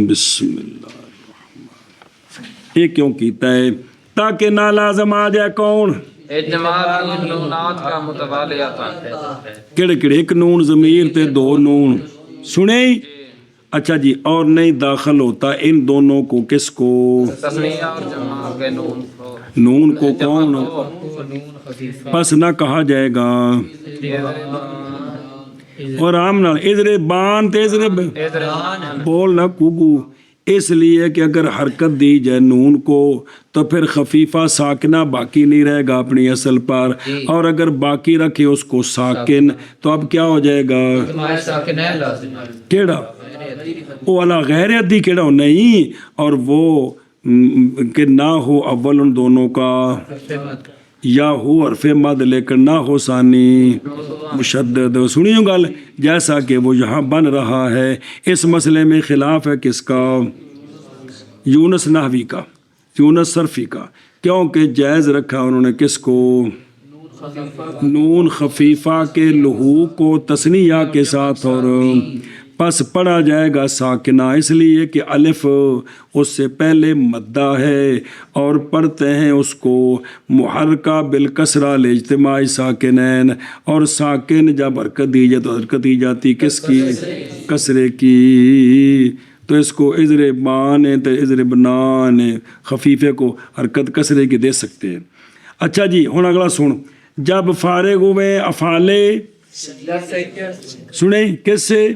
بسم اللہ یہ کیوں کیتا ہے؟ تاکہ نہ لازم آ جائے کون؟ اجمال ان نونات کا متوالیہ. کیڑے کیڑے؟ ایک نون ضمیر تے دو نون. سنیں، اچھا جی. اور نہیں داخل ہوتا ان دونوں کو کس کو؟ تثنیہ اور جمع کے نون کو. نون کو کون؟ پس نہ کہا جائے گا. اور عام نہ اضربان تے بول نہ کوگو، اس لیے کہ اگر حرکت دی جائے نون کو تو پھر خفیفہ ساکنہ باقی نہیں رہے گا اپنی اصل پر، اور اگر باقی رکھے اس کو ساکن تو اب کیا ہو جائے گا؟ کیڑا؟ وہ علا غیر عدی کیڑا ہو نہیں، اور وہ کہ نہ ہو اول ان دونوں کا، یا ہو حرف مد لیکن نہ ہو ثانی مشدد. سنیو گل، جیسا کہ وہ یہاں بن رہا ہے. اس مسئلے میں خلاف ہے کس کا؟ یونس نحوی کا، یونس صرفی کا. کیونکہ جائز رکھا انہوں نے کس کو؟ نون خفیفہ کے لحوق کو تثنیہ کے ساتھ، اور پس پڑھا جائے گا ساکنہ، اس لیے کہ الف اس سے پہلے مدہ ہے، اور پڑھتے ہیں اس کو محرکہ بالکسرہ لاجتماع ساکنین. اور ساکن جب حرکت دی جائے تو حرکت دی جاتی کس کی؟ کسرے کی. تو اس کو اضربان اضربنان خفیفے کو حرکت کسرے کی دے سکتے ہیں. اچھا جی، ہن اگلا سن. جب فارغ ہوئے افعالے، سنیں کس سے؟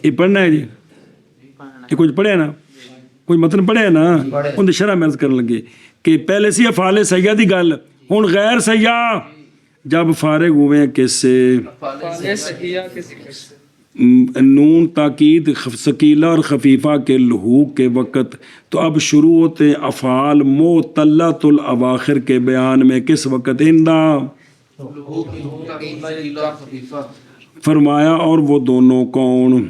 یہ پڑھنا ہے جی، یہ کچھ پڑھے نا، کچھ متن پڑھے نا، ان کی شرح مرض کرنے لگے کہ پہلے سی افعال سیاح دی گل، ہن غیر سیاح. جب فارغ ہوئے کس سے؟ نون تاکید ثقیلہ اور خفیفہ کے لحوق کے وقت. تو اب شروع ہوتے ہیں افعال معطلۃ الاواخر کے بیان میں کس وقت؟ فرمایا اور وہ دونوں کون؟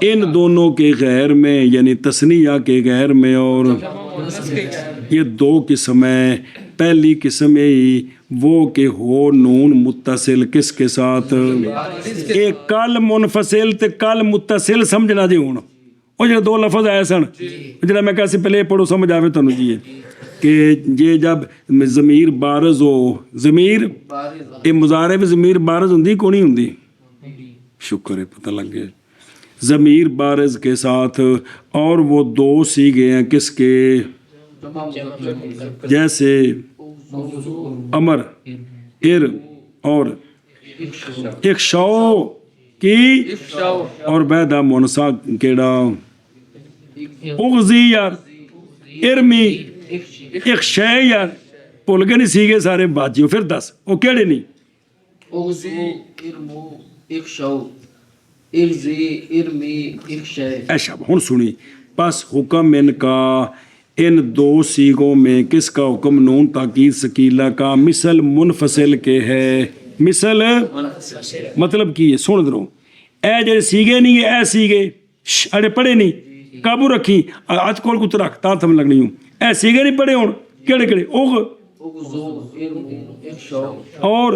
ان دونوں کے غیر میں، یعنی تثنیہ کے غیر میں. اور یہ دو قسمیں. پہلی قسم وہ کہ ہو نون متصل کس کے ساتھ؟ ایک کل منفصل تے کل متصل سمجھنا جی. ہوں وہ جو دو لفظ آئے سن جڑا میں کہا سی پہلے پڑھو سمجھ آوے تانوں جی کہ یہ جب ضمیر بارز ہو، ضمیر یہ مضارع میں ضمیر بارز ہوندی کو نہیں ہوندی؟ شکر ہے پتہ لگ گیا. ضمیر بارز کے ساتھ، اور وہ دو سیغے ہیں کس کے؟ جیسے امر، ار اور اخشو کی، اور بیدہ مونسا کیڑا؟ اغزی یار، ارمی، اخشے یار. بھول گئے نہیں سیگے سارے باجیوں. پھر دس وہ کیڑے نہیں؟ اغزی، ارمو، اخشو، ارزی، ارمی، اخشے. ایشا ہن سنی. پس حکم ان کا ان دو سیغوں میں کس کا حکم؟ نون تاکید ثقیلہ کا مثل منفصل کے ہے. مثل مطلب کی ہے؟ سن درو، اے جڑے سیگے نہیں ہے، اے سیگے اڑے پڑھے نہیں، قابو رکھی اج کول کچھ رکھ تا تھم لگنی ہوں. اے سیگے نہیں پڑھے ہون کیڑے کیڑے؟ اوغ اغزو، ارمو، اخشو اور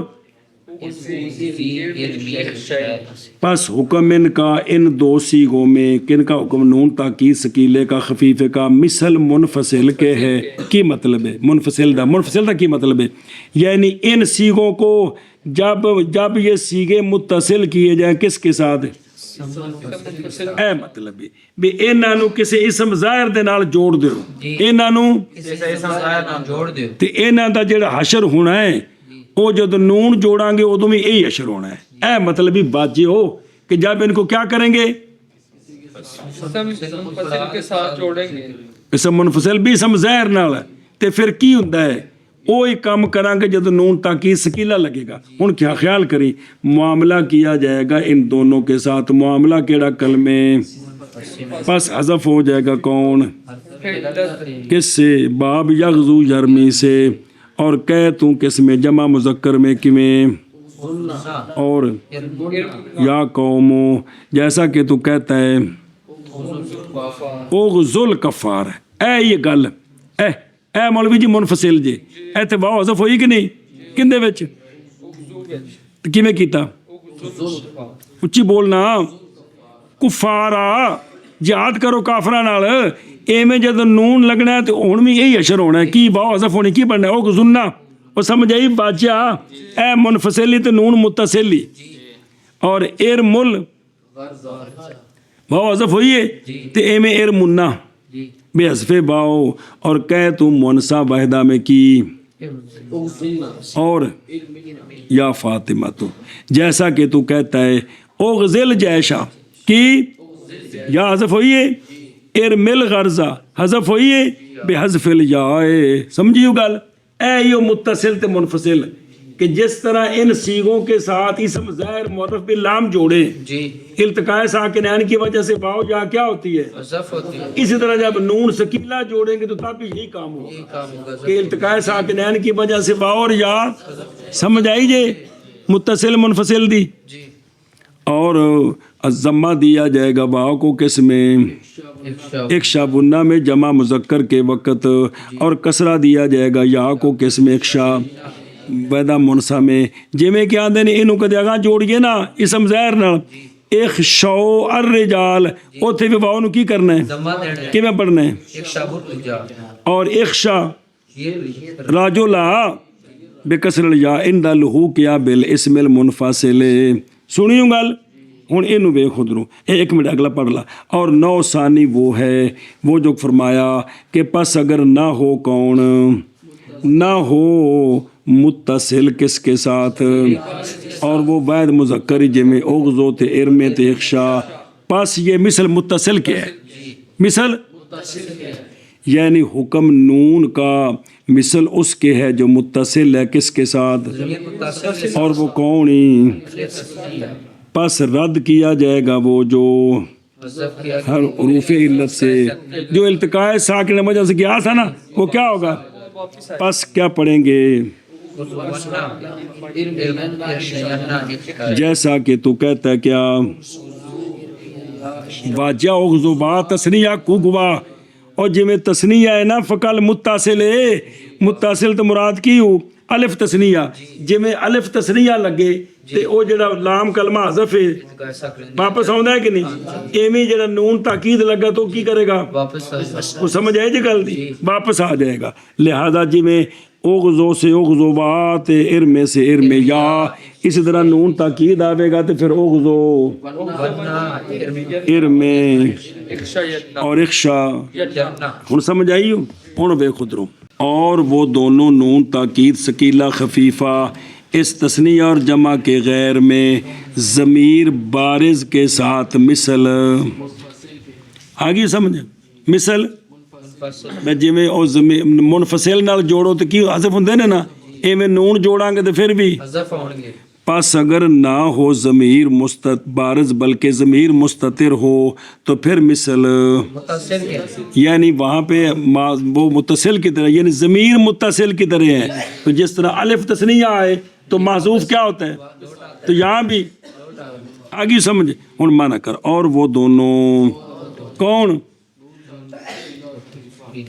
پس حکم ان کا ان دو سیغوں میں کن کا حکم نون تاکید سکیلے کا خفیفے کا مثل منفصل کے ہے کی مطلب ہے منفصل دا کی مطلب ہے یعنی ان سیغوں کو جب یہ سیغے متصل کیے جائیں کس کے ساتھ اے مطلب ہے بھی انہاں نو کسی اسم ظاہر دے نال جوڑ دیو انہاں نو تے انہاں دا جڑا حشر ہونا ہے وہ جب نون جوڑاں گے ادو بھی یہی حشر ہونا ہے اے مطلب بھی باجے ہو کہ جب ان کو کیا کریں گے اسم منفصل بھی اسم ظاہر نال ہے تے پھر کی ہوندا ہے وہی کام کریں گے جب نون تاکید سکیلا لگے گا ہن کیا خیال کریں معاملہ کیا جائے گا ان دونوں کے ساتھ معاملہ کیڑا کلمے پس حذف ہو جائے گا کون کس سے باب یغزو یرمی سے اور کہہ تو کس میں جمع مذکر میں کیویں اور یا قومو جیسا کہ تو کہتا ہے اغزل کفار اے یہ گل اے مولوی جی منفصل جی ایتھے واو حذف ہوئی کہ نہیں کندے وچ کیویں کیتا اچھی بولنا کفارا جہاد کرو کافراں نال ایویں جد نون لگنا ہے تو ہن بھی یہی حشر ہونا ہے کی واو حذف ہونی کی بننا ہے اغزلنا وہ سمجھ آئی باجا اے منفصلی تے نون متصلی اور ارمل واو حذف ہوئی ہے تے ایویں ارمنا بے حذف باؤ اور کہہ تو منسا واحدہ میں کی اور یا فاطمہ تو جیسا کہ تو کہتا ہے اغزل جیشا کی یا حذف ہوئی ہے ارمل غرضہ حذف ہوئی ہے بے حذف الیائے سمجھیو گل اے یو متصل تے منفصل کہ جس طرح ان سیغوں کے ساتھ اسم ظاہر معرف باللام جوڑے التقاء ساکنین کی وجہ سے واو جا کیا ہوتی ہے اسی طرح جب نون سکیلا جوڑیں گے تو تب بھی یہی کام ہوگا کہ التقاء ساکنین کی وجہ سے واو اور یا سمجھ آئی جے متصل منفصل دی اور الضمہ دیا جائے گا واو کو کس میں اکشا بننا میں جمع مذکر کے وقت اور کسرہ دیا جائے گا یا کو کس میں اکشا ویدہ منسا میں جی میں کیا آدھے نے انہوں کدے آگاں جوڑیے نا اسم ظاہر نا اخشو الرجال اوتھے بھی واؤ نو کی کرنا ہے کی میں پڑھنا ہے اور اخشا راجولا بکسر الیا اندہ لہو کیا بالاسم المنفصل سنیوں گل ہوں یہ بے خود رو ایک منٹ اگلا پڑھ لا اور نو ثانی وہ ہے وہ جو فرمایا کہ پس اگر نہ ہو کون نہ ہو متصل کس کے ساتھ اور وہ بعد مذکر جمع اغزو تے ارمے تے اخشا پس یہ مثل متصل کے ہے مثل یعنی حکم نون کا مثل اس کے ہے جو متصل ہے کس کے ساتھ اور وہ کون ہی پس رد کیا جائے گا وہ جو ہر حروف علت سے جو التقاء ساکن وجہ سے کیا تھا نا وہ کیا ہوگا پس کیا پڑھیں گے جیسا کہ تو کہتا ہے کیا واجہ اغزوبا تسنیہ کو گوا اور جی میں تسنیہ ہے نا فقل متصل ہے متصل تو مراد کی ہو الف تسنیہ جی میں الف تسنیہ لگے تے او جڑا لام کلمہ حذف ہے واپس آوندا ہے کہ نہیں ایویں جڑا نون تاکید لگا تو کی کرے گا وہ سمجھ آئے جی گل دی واپس آ جائے گا لہذا جی میں اغزو سے اغزوبات ارمے سے ارمے یا اسی طرح نون تاکید آوے گا تو پھر اغزو ارمے اور اخشا ہن سمجھ آئی ہو ہن بے خود رو اور وہ دونوں نون تاکید ثقیلہ خفیفہ اس تثنیہ اور جمع کے غیر میں ضمیر بارز کے ساتھ مثل آگے سمجھ مثل میں جی میں منفصل نال جوڑو تو کی حذف ہوندے نے نا ایویں نون جوڑاں گے تو پھر بھی حذف ہون گے پس اگر نہ ہو ضمیر بارز بلکہ ضمیر مستتر ہو تو پھر مثل یعنی وہاں پہ وہ متصل کی طرح یعنی ضمیر متصل کی طرح ہے تو جس طرح الف تثنیہ آئے تو محذوف کیا ہوتا ہے تو یہاں بھی آگے سمجھ ہن مانا کر اور وہ دونوں کون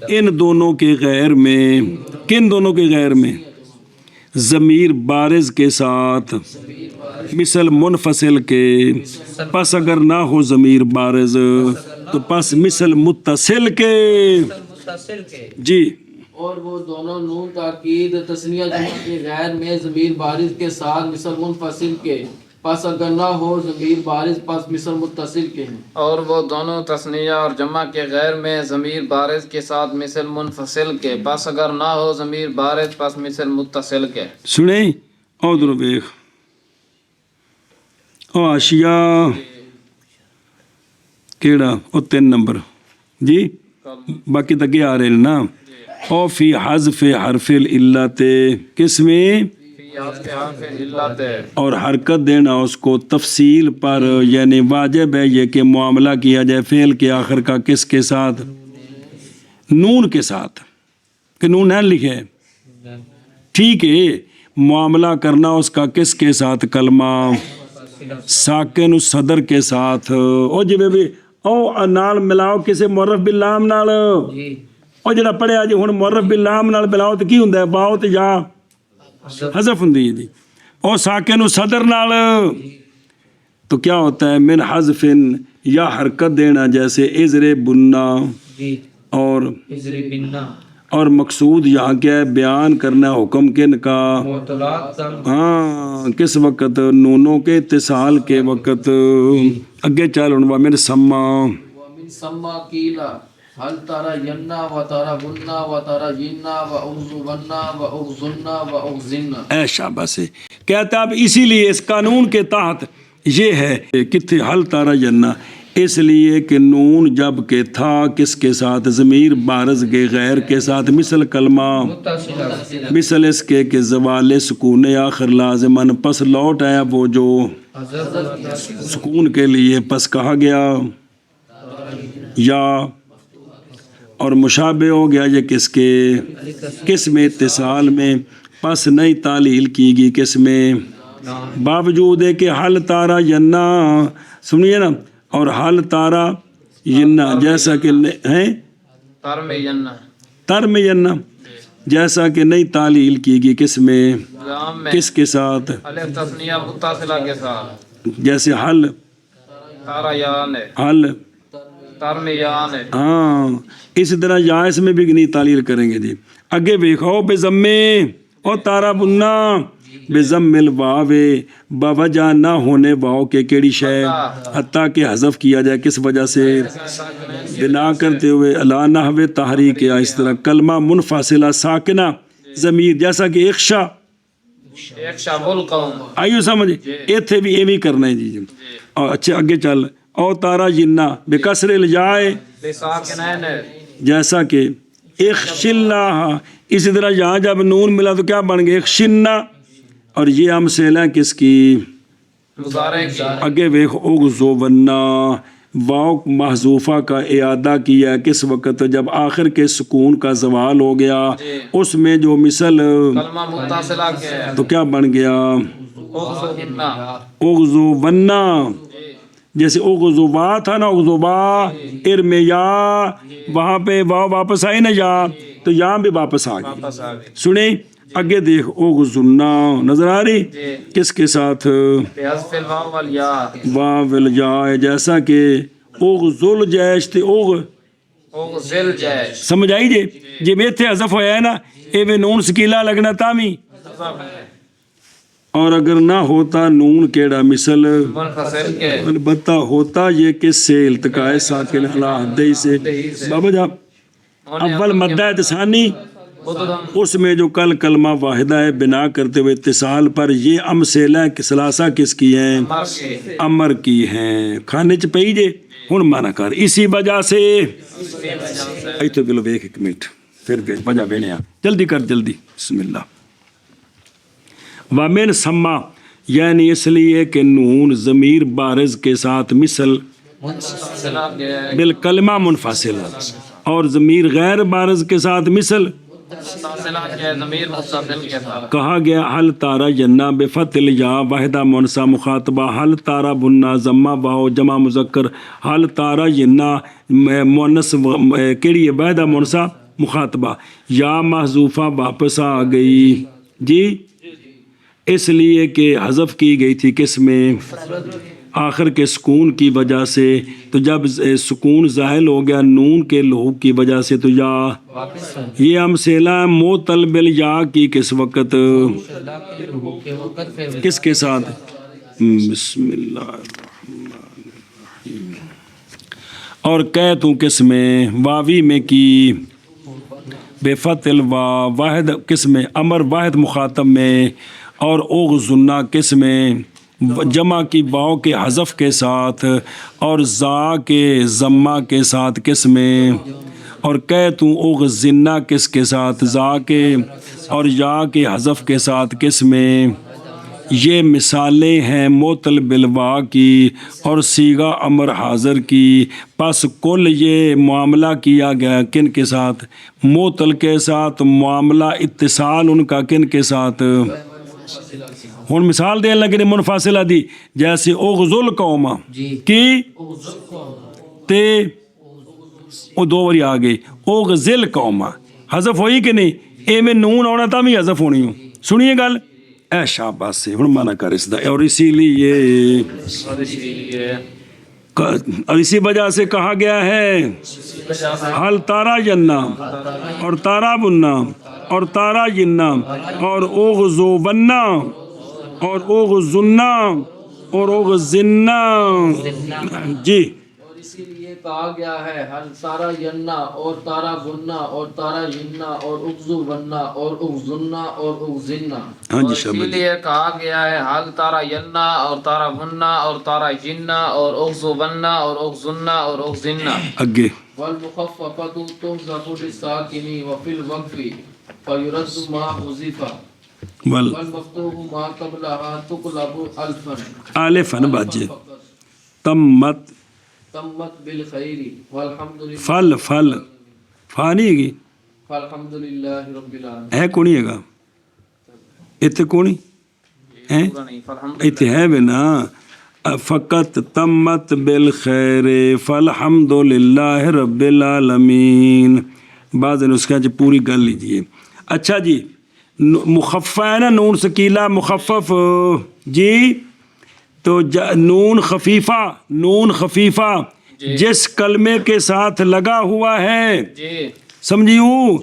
ان دونوں کے غیر میں کن دونوں کے غیر میں ضمیر بارز کے ساتھ مثل منفصل کے، پس اگر نہ ہو ضمیر بارز تو پس مثل متصل کے. جی اور وہ دونوں نون تاکید تثنیہ جمع کے غیر میں ضمیر بارز کے ساتھ مثل منفصل کے، پس اگر نہ ہو ضمیر بارز پس مثل متصل کے ہیں. اور وہ دونوں تثنیہ اور جمع کے غیر میں ضمیر بارز کے ساتھ مثل منفصل کے، پس اگر نہ ہو ضمیر بارز پس مثل متصل کے. سنیں اور درو بیخ او آشیا کیڑا او 3 نمبر جی باقی تک آ رہے ہیں نا. او فی حذف حرف العلت، کس میں؟ اور حرکت دینا اس کو تفصیل پر، یعنی واجب ہے یہ کہ معاملہ کیا جائے فعل کے آخر کا کس کے ساتھ؟ نون کے ساتھ، کہ نون نہ لکھے ٹھیک ہے. معاملہ کرنا اس کا کس کے ساتھ؟ کلمہ ساکن صدر کے ساتھ. او جی بے او نال ملاؤ کسے معرف باللام نال. او جڑا پڑھیا جی ہن معرف باللام نال ملاؤ تے کی ہوندا ہے؟ واو تے یا حذف ہوندی ہے جی. او ساکن صدر نال تو کیا ہوتا ہے؟ من حذف یا حرکت دینا، جیسے ازر بننا اور مقصود یہاں کیا ہے؟ بیان کرنا حکم کن کا؟ ہاں کس وقت؟ نونوں کے اتصال کے وقت. اگے چل عنوا من سما ومن سما قیلا حل تارا ینا و تارا بننا و تارا جینا و اغزو بننا و اغزننا و اغزننا. اے شاباش. کہتا اب اسی لیے اس قانون کے تحت یہ ہے کتنے حل تارا جنا، اس لیے کہ نون جب کہ تھا کس کے ساتھ؟ ضمیر بارز کے غیر کے ساتھ، مثل کلمہ مثل اس کے کہ زوال سکون آخر لازمن، پس لوٹ آیا وہ جو سکون کے لیے، پس کہا گیا یا اور مشابہ ہو گیا یہ کس کے؟ کس میں؟ اتصال میں. پس نئی تعلیل کی گی کس میں؟ باوجود ہے کہ حل تارا ینا، سنیے نا، اور حل تارا ینا جیسا کہ ہیں ترم ینا جیسا کہ نئی تعلیل کی گی کس میں؟ کس کے ساتھ؟ الف تثنیہ متصلہ کے ساتھ، جیسے حل حل ترم یان. ہاں اسی طرح یا اس میں بھی نئی تعلیل کریں گے جی. اگے دیکھو بے ضمے او تارا بننا بے ضم الواو، باوجہ نہ ہونے واو کے کیڑی شے؟ حتیٰ کہ حذف کیا جائے کس وجہ سے؟ بنا کرتے ہوئے الا نحو تحریک. یا اس طرح کلمہ منفصلہ ساکنہ ضمیر جیسا کہ اخشا آئیو سمجھ، ایتھے بھی ایویں کرنا ہے جی. اور اچھا اگے چل او تارا جنہ بے کسر الجائے جیسا کہ اخشلہ. اسی طرح یہاں جب نون ملا تو کیا بن گئے؟ اخشنہ. اور یہ ہم سیلیں کس کی؟ اگے ویخ اغزو وننا، واو محذوفہ کا اعادہ کیا کس وقت؟ جب آخر کے سکون کا زوال ہو گیا، اس میں جو مثل تو کیا بن گیا؟ اغزو وننا. جیسے اغزوبا تھا نا، اغزوبا ارمیا، وہاں پہ واو واپس آئی نا یا، تو یہاں بھی واپس آ گئی. سنیں اگے دیکھ اغزننا نظر آ رہی کس کے ساتھ؟ واو والیا، جیسا کہ اغزل جیش تے اغزل جیش. سمجھ آئی جی؟ جی میں تھے حذف ہویا ہے نا، اے میں نون سکیلا لگنا تامی. اور اگر نہ ہوتا نون کیڑا مثل البتہ ہوتا یہ کہ سے التقاء ساکن علی حدی سے. بابا جا اول مدہ ثانی اس میں جو کل کلمہ واحدہ ہے بنا کرتے ہوئے اتصال پر، یہ امثلہ ثلاثہ کس کی ہیں؟ امر کی ہیں. کھانے چ پئی جے ہن مانا کر اسی وجہ سے ایتھے گلو ویکھ ایک منٹ پھر وجہ بینیا جلدی کر جلدی. بسم اللہ. ومن سما یعنی اس لیے کہ نون ضمیر بارز کے ساتھ مثل بالکلمہ منفصل، اور ضمیر غیر بارز کے ساتھ مثل کہا گیا حل تارا جنا بفتح الیا واحدہ منسا مخاطبہ، حل تارا بننا ضمہ واو جمع مذکر، حل جنا جنا مونس کیڑی ہے؟ واحدہ منسا مخاطبہ. یا محذوفہ واپس آ گئی جی. اس لیے کہ حذف کی گئی تھی کس میں؟ آخر کے سکون کی وجہ سے، تو جب سکون زائل ہو گیا نون کے لحوق کی وجہ سے تو یا یہ امثلہ معطل بالیا کی کس وقت، کس کے ساتھ؟ بسم اللہ اور کہتوں کس میں؟ واوی میں کی بے فتح الواو، واحد کس میں؟ امر واحد مخاطب میں، اور اغزنا کس میں؟ جمع کی واو کے حذف کے ساتھ، اور زا کے ضمہ کے ساتھ کس میں؟ اور کہتوں اغزنا کس کے ساتھ؟ زا کے اور یا کے حذف کے ساتھ کس میں؟ یہ مثالیں ہیں معطل بالوا کی اور صیغہ امر حاضر کی، پس کل یہ معاملہ کیا گیا کن کے ساتھ؟ معطل کے ساتھ، معاملہ اتصال ان کا کن کے ساتھ؟ ہن مثال دین لگے منفاصلہ دی، جیسے اغزل قوما کی تے وہ دو باری آ گئی، اغزل قوما حذف ہوئی کہ نہیں؟ اے میں نون ہونا تھا بھی حذف ہونی ہوں، سنیے گل اے شاباش سے ہن مانا کر اس دا، اور اسی لیے اور اسی وجہ سے کہا گیا ہے حل تارا جنا اور تارا بننا اور تارا جنا اور اغزو بننا اور اغزنا اور اغزنا، جی اسی لیے کہا گیا ہے ہل تارا یننا اور تارا بننا اور تارا یننا اور اغزو بننا اور اغزنا اور اغزنا، ہاں جی اسی لیے کہا گیا ہے حل تارا یننا اور تارا بننا اور تارا جننا اور اغزو بننا اور اغزنا اور اغزنا۔ اگے والمخففۃ تحذف بالساکن وفی الوقف فیرد ما حذف والمفتوح ما قبلها تقلب الفا الفن باجے تمت تمت بالخیر والحمد للہ فل فل فانی گی فالحمد للہ رب العالمین۔ ہے کونی ہے گا اتنے کونی ہے اتنے ہے بھی نا، فقط تمت بالخیر فالحمد للہ رب العالمین۔ بعض نسخہ جی پوری کر لیجئے۔ اچھا جی مخفف ہے نا، نون سکیلا مخفف جی، تو نون خفیفہ، نون خفیفہ جس کلمے کے ساتھ لگا ہوا ہے سمجھیوں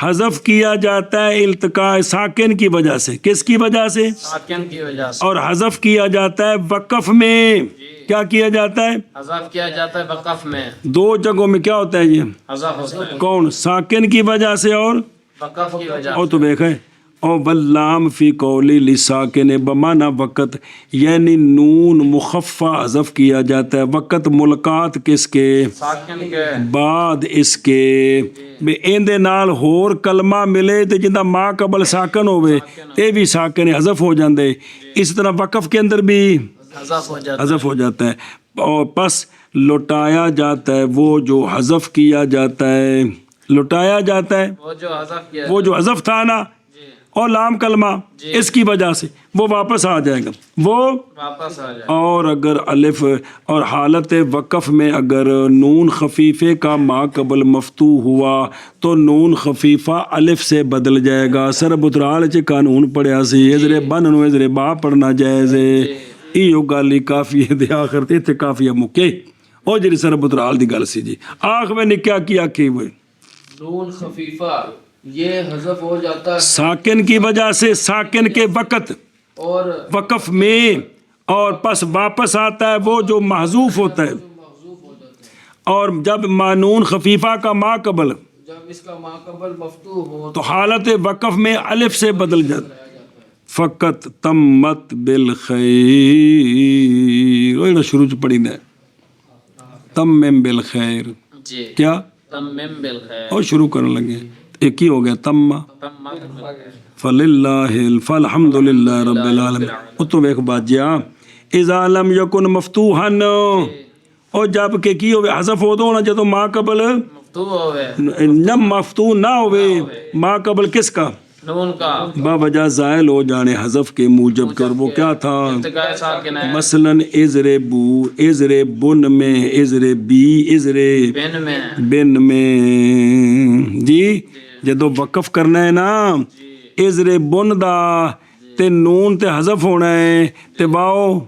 حذف کیا جاتا ہے التقاء ساکن کی وجہ سے، کس کی وجہ سے؟ ساکن کی وجہ سے، اور حذف کیا جاتا ہے وقف میں، کیا کیا جاتا ہے؟ حذف کیا جاتا ہے وقف میں، دو جگہوں میں کیا ہوتا ہے یہ حذف ہوتا ہے کون؟ ساکن کی وجہ سے اور وقف کی وجہ اور تو دیکھیں او واللام فی قولی لساکن بمعنی وقت، یعنی نون مخفف حذف کیا جاتا ہے وقت ملاقات کس کے؟ ساکن کے بعد اس کے بھی ایندے نال ہور کلمہ ملے تے جندا ما قبل ساکن ہوئے تے بھی ساکن حذف ہو جاندے، اس طرح وقف کے اندر بھی حذف ہو جاتا ہے، اور پس لٹایا جاتا ہے وہ جو حذف کیا جاتا ہے، لٹایا جاتا ہے وہ جو حذف تھا نا اور لام کلمہ اس کی وجہ سے وہ واپس آ جائے گا، وہ واپس آ جائے۔ اور اگر الف اور حالت وقف میں اگر نون خفیفے کا ما قبل مفتوح ہوا تو نون خفیفہ الف سے بدل جائے گا۔ سر بترال چ قانون پڑھیا سی ازرے بن نو ازرے با پڑھنا جائز ہے، ایو گل کافی ہے دے آخر تے تے کافی مکے او جڑی سر بترال دی گل سی جی آخ میں نکیا کی آکھی ہوئے نون خفیفہ یہ حذف ہو جاتا ہے ساکن کی وجہ سے، ساکن کے وقت اور وقف میں، اور پس واپس آتا ہے وہ جو محذوف ہوتا ہے، اور جب نون خفیفہ کا ما قبل جب اس کا ماقبل مفتوح ہو تو حالت وقف میں الف سے بدل جاتا ہے۔ فقط تمت بالخیر وہ شروع چ پڑھی ہے تمم بالخیر، جی کیا تمم بالخیر اور شروع کرنے لگے ایک ہی ہو گیا تم فللہ فالحمد للہ رب العالمین۔ وہ تو ویکھ باجیا اذا لم یکن مفتوحا اور جب کہ کی ہوئے حذف ہو دو نا جدو ما قبل مفتوح ہوئے نم مفتوح نہ ہوئے ما قبل کس کا؟ نون کا با وجہ زائل ہو جانے حذف کے موجب کر وہ کیا تھا؟ التقاء ساکن ہے، مثلا ازر بو ازر بن میں ازر بی ازر بن میں بن میں جی جدو وقف کرنا ہے نا ازر بن دا ਤੇ ਨੂਨ ਤੇ ਹਜ਼ਫ ਹੋਣਾ ਹੈ ਤੇ ਵਾਓ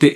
ਤੇ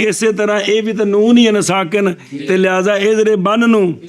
ਇਸੇ ਤਰ੍ਹਾਂ ਇਹ ਵੀ ਤਾਂ ਨੂਨ ਹੀ ਹੈ ਨਾ ਸਾਕਿਨ ਤੇ ਲਿਹਾਜ਼ਾ ਇਜ਼ਰੇ ਬਨ ਨੂੰ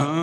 ਹਾਂ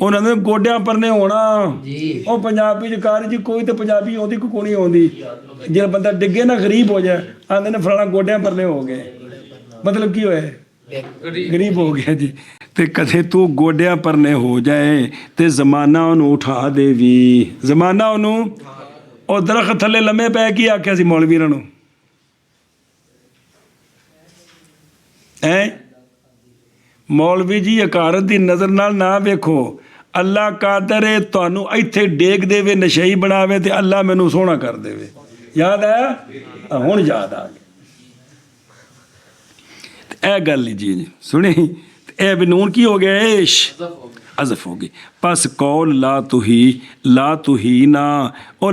ਉਹਨਾਂ ਦੇ ਗੋਡਿਆਂ ਪਰਨੇ ਹੋਣਾ ਉਹ ਪੰਜਾਬੀ ਚ ਕਾਰ ਜੀ ਕੋਈ ਤੇ ਪੰਜਾਬੀ ਆਉਂਦੀ ਕੋਈ ਨਹੀਂ ਆਉਂਦੀ ਜੇ ਬੰਦਾ ਡਿੱਗੇ ਨਾ ਗਰੀਬ ਹੋ ਜਾਏ ਆਂਦੇ ਨੇ ਫਲਾਣਾ ਗੋਡਿਆਂ ਪਰਨੇ ਹੋ ਗਏ ਮਤਲਬ ਕੀ ਹੋਇਆ ਗਰੀਬ ਹੋ ਗਿਆ ਜੀ ਤੇ ਕਦੇ ਤੂੰ ਗੋਡਿਆਂ ਪਰਨੇ ਹੋ ਜਾਏ ਤੇ ਜ਼ਮਾਨਾ ਉਹਨੂੰ ਉਠਾ ਦੇ ਵੀ ਜ਼ਮਾਨਾ ਉਹਨੂੰ ਉਹ ਦਰਖਤ ਥੱਲੇ ਲੰਮੇ ਪੈ ਕੇ ਆਖਿਆ ਸੀ ਮੌਲਵੀਰਾਂ ਨੂੰ ਮੌਲਵੀ ਜੀ ਹਕਾਰਤ ਦੀ ਨਜ਼ਰ ਨਾਲ ਨਾ ਵੇਖੋ ਅੱਲਾ ਕਾਦਰ ਹੈ ਤੁਹਾਨੂੰ ਇੱਥੇ ਡੇਗ ਦੇਵੇ ਨਸ਼ਈ ਬਣਾਵੇ ਤੇ ਅੱਲਾ ਮੈਨੂੰ ਸੋਹਣਾ ਕਰ ਦੇਵੇ ਯਾਦ ਆਇਆ ਹੁਣ ਯਾਦ ਆ ਗਿਆ ਇਹ ਗੱਲ ਜੀ ਸੁਣੀ ਇਹ ਵੀ ਨੂਨ ਕੀ ਹੋ ਗਿਆ ਏਸ਼ ਅਜ਼ਫ ਹੋ ਗਈ ਬਸ ਕੌਲ ਲਾ ਤੁਹੀ ਨਾ ਉਹ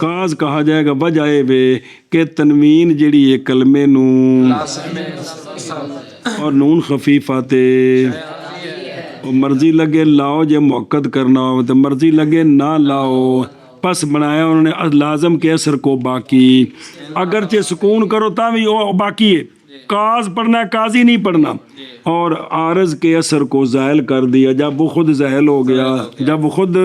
ਕਾਜ਼ ਕਹਾ ਜਾਏਗਾ ਵਜ੍ਹਾ ਇਹ ਵੇ ਕਿ ਤਨਵੀਨ ਜਿਹੜੀ ਹੈ ਕਲਮੇ ਨੂੰ ਔਰ ਨੂਨ ਖਫੀਫਾ ਤੇ ਉਹ ਮਰਜ਼ੀ ਲੱਗੇ ਲਾਓ ਜੇ ਮੁਅੱਕਦ ਕਰਨਾ ہو تو مرضی لگے نہ لاؤ پس بنایا انہوں نے لازم کے اثر کو باقی اگرچہ سکون کرو بھی وہ باقی ہے قاز پڑھنا ہے قاضی نہیں پڑھنا اور عارض کے اثر کو زائل کر دیا جب وہ خود زائل ہو گیا جب وہ خود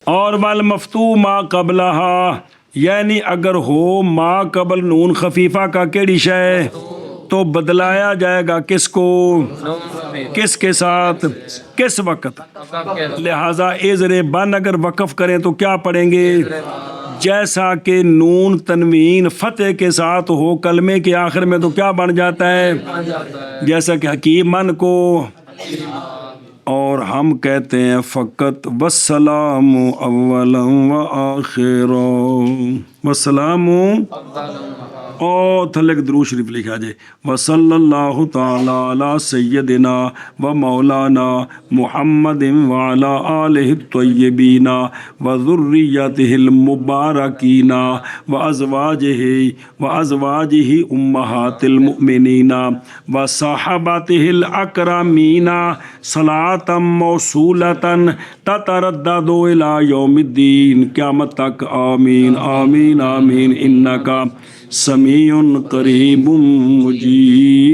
اور والمفتو ما قبلہا یعنی اگر ہو ما قبل نون خفیفہ کا کیڑی شے تو بدلایا جائے گا کس کو کس کے ساتھ کس وقت لہٰذا ازر بن اگر وقف کریں تو کیا پڑھیں گے جیسا کہ نون تنوین فتح کے ساتھ ہو کلمے کے آخر میں تو کیا بن جاتا ہے جیسا کہ حکیمن کو اور ہم کہتے ہیں فقط والسلام اولا و آخرا والسلام اور تھلے کے درود شریف لکھا جائے وصلی اللہ تعالی علی سیدنا و مولانا محمد وعلی آلہ الطیبین و ذریتہ المبارکین و ازواجہ امہات المؤمنین و صحابتہ الاکرمین صلاۃ موصولۃ تتردد الی یوم الدین قیامت تک آمین آمین آمین انکا سمیع قریب مجیب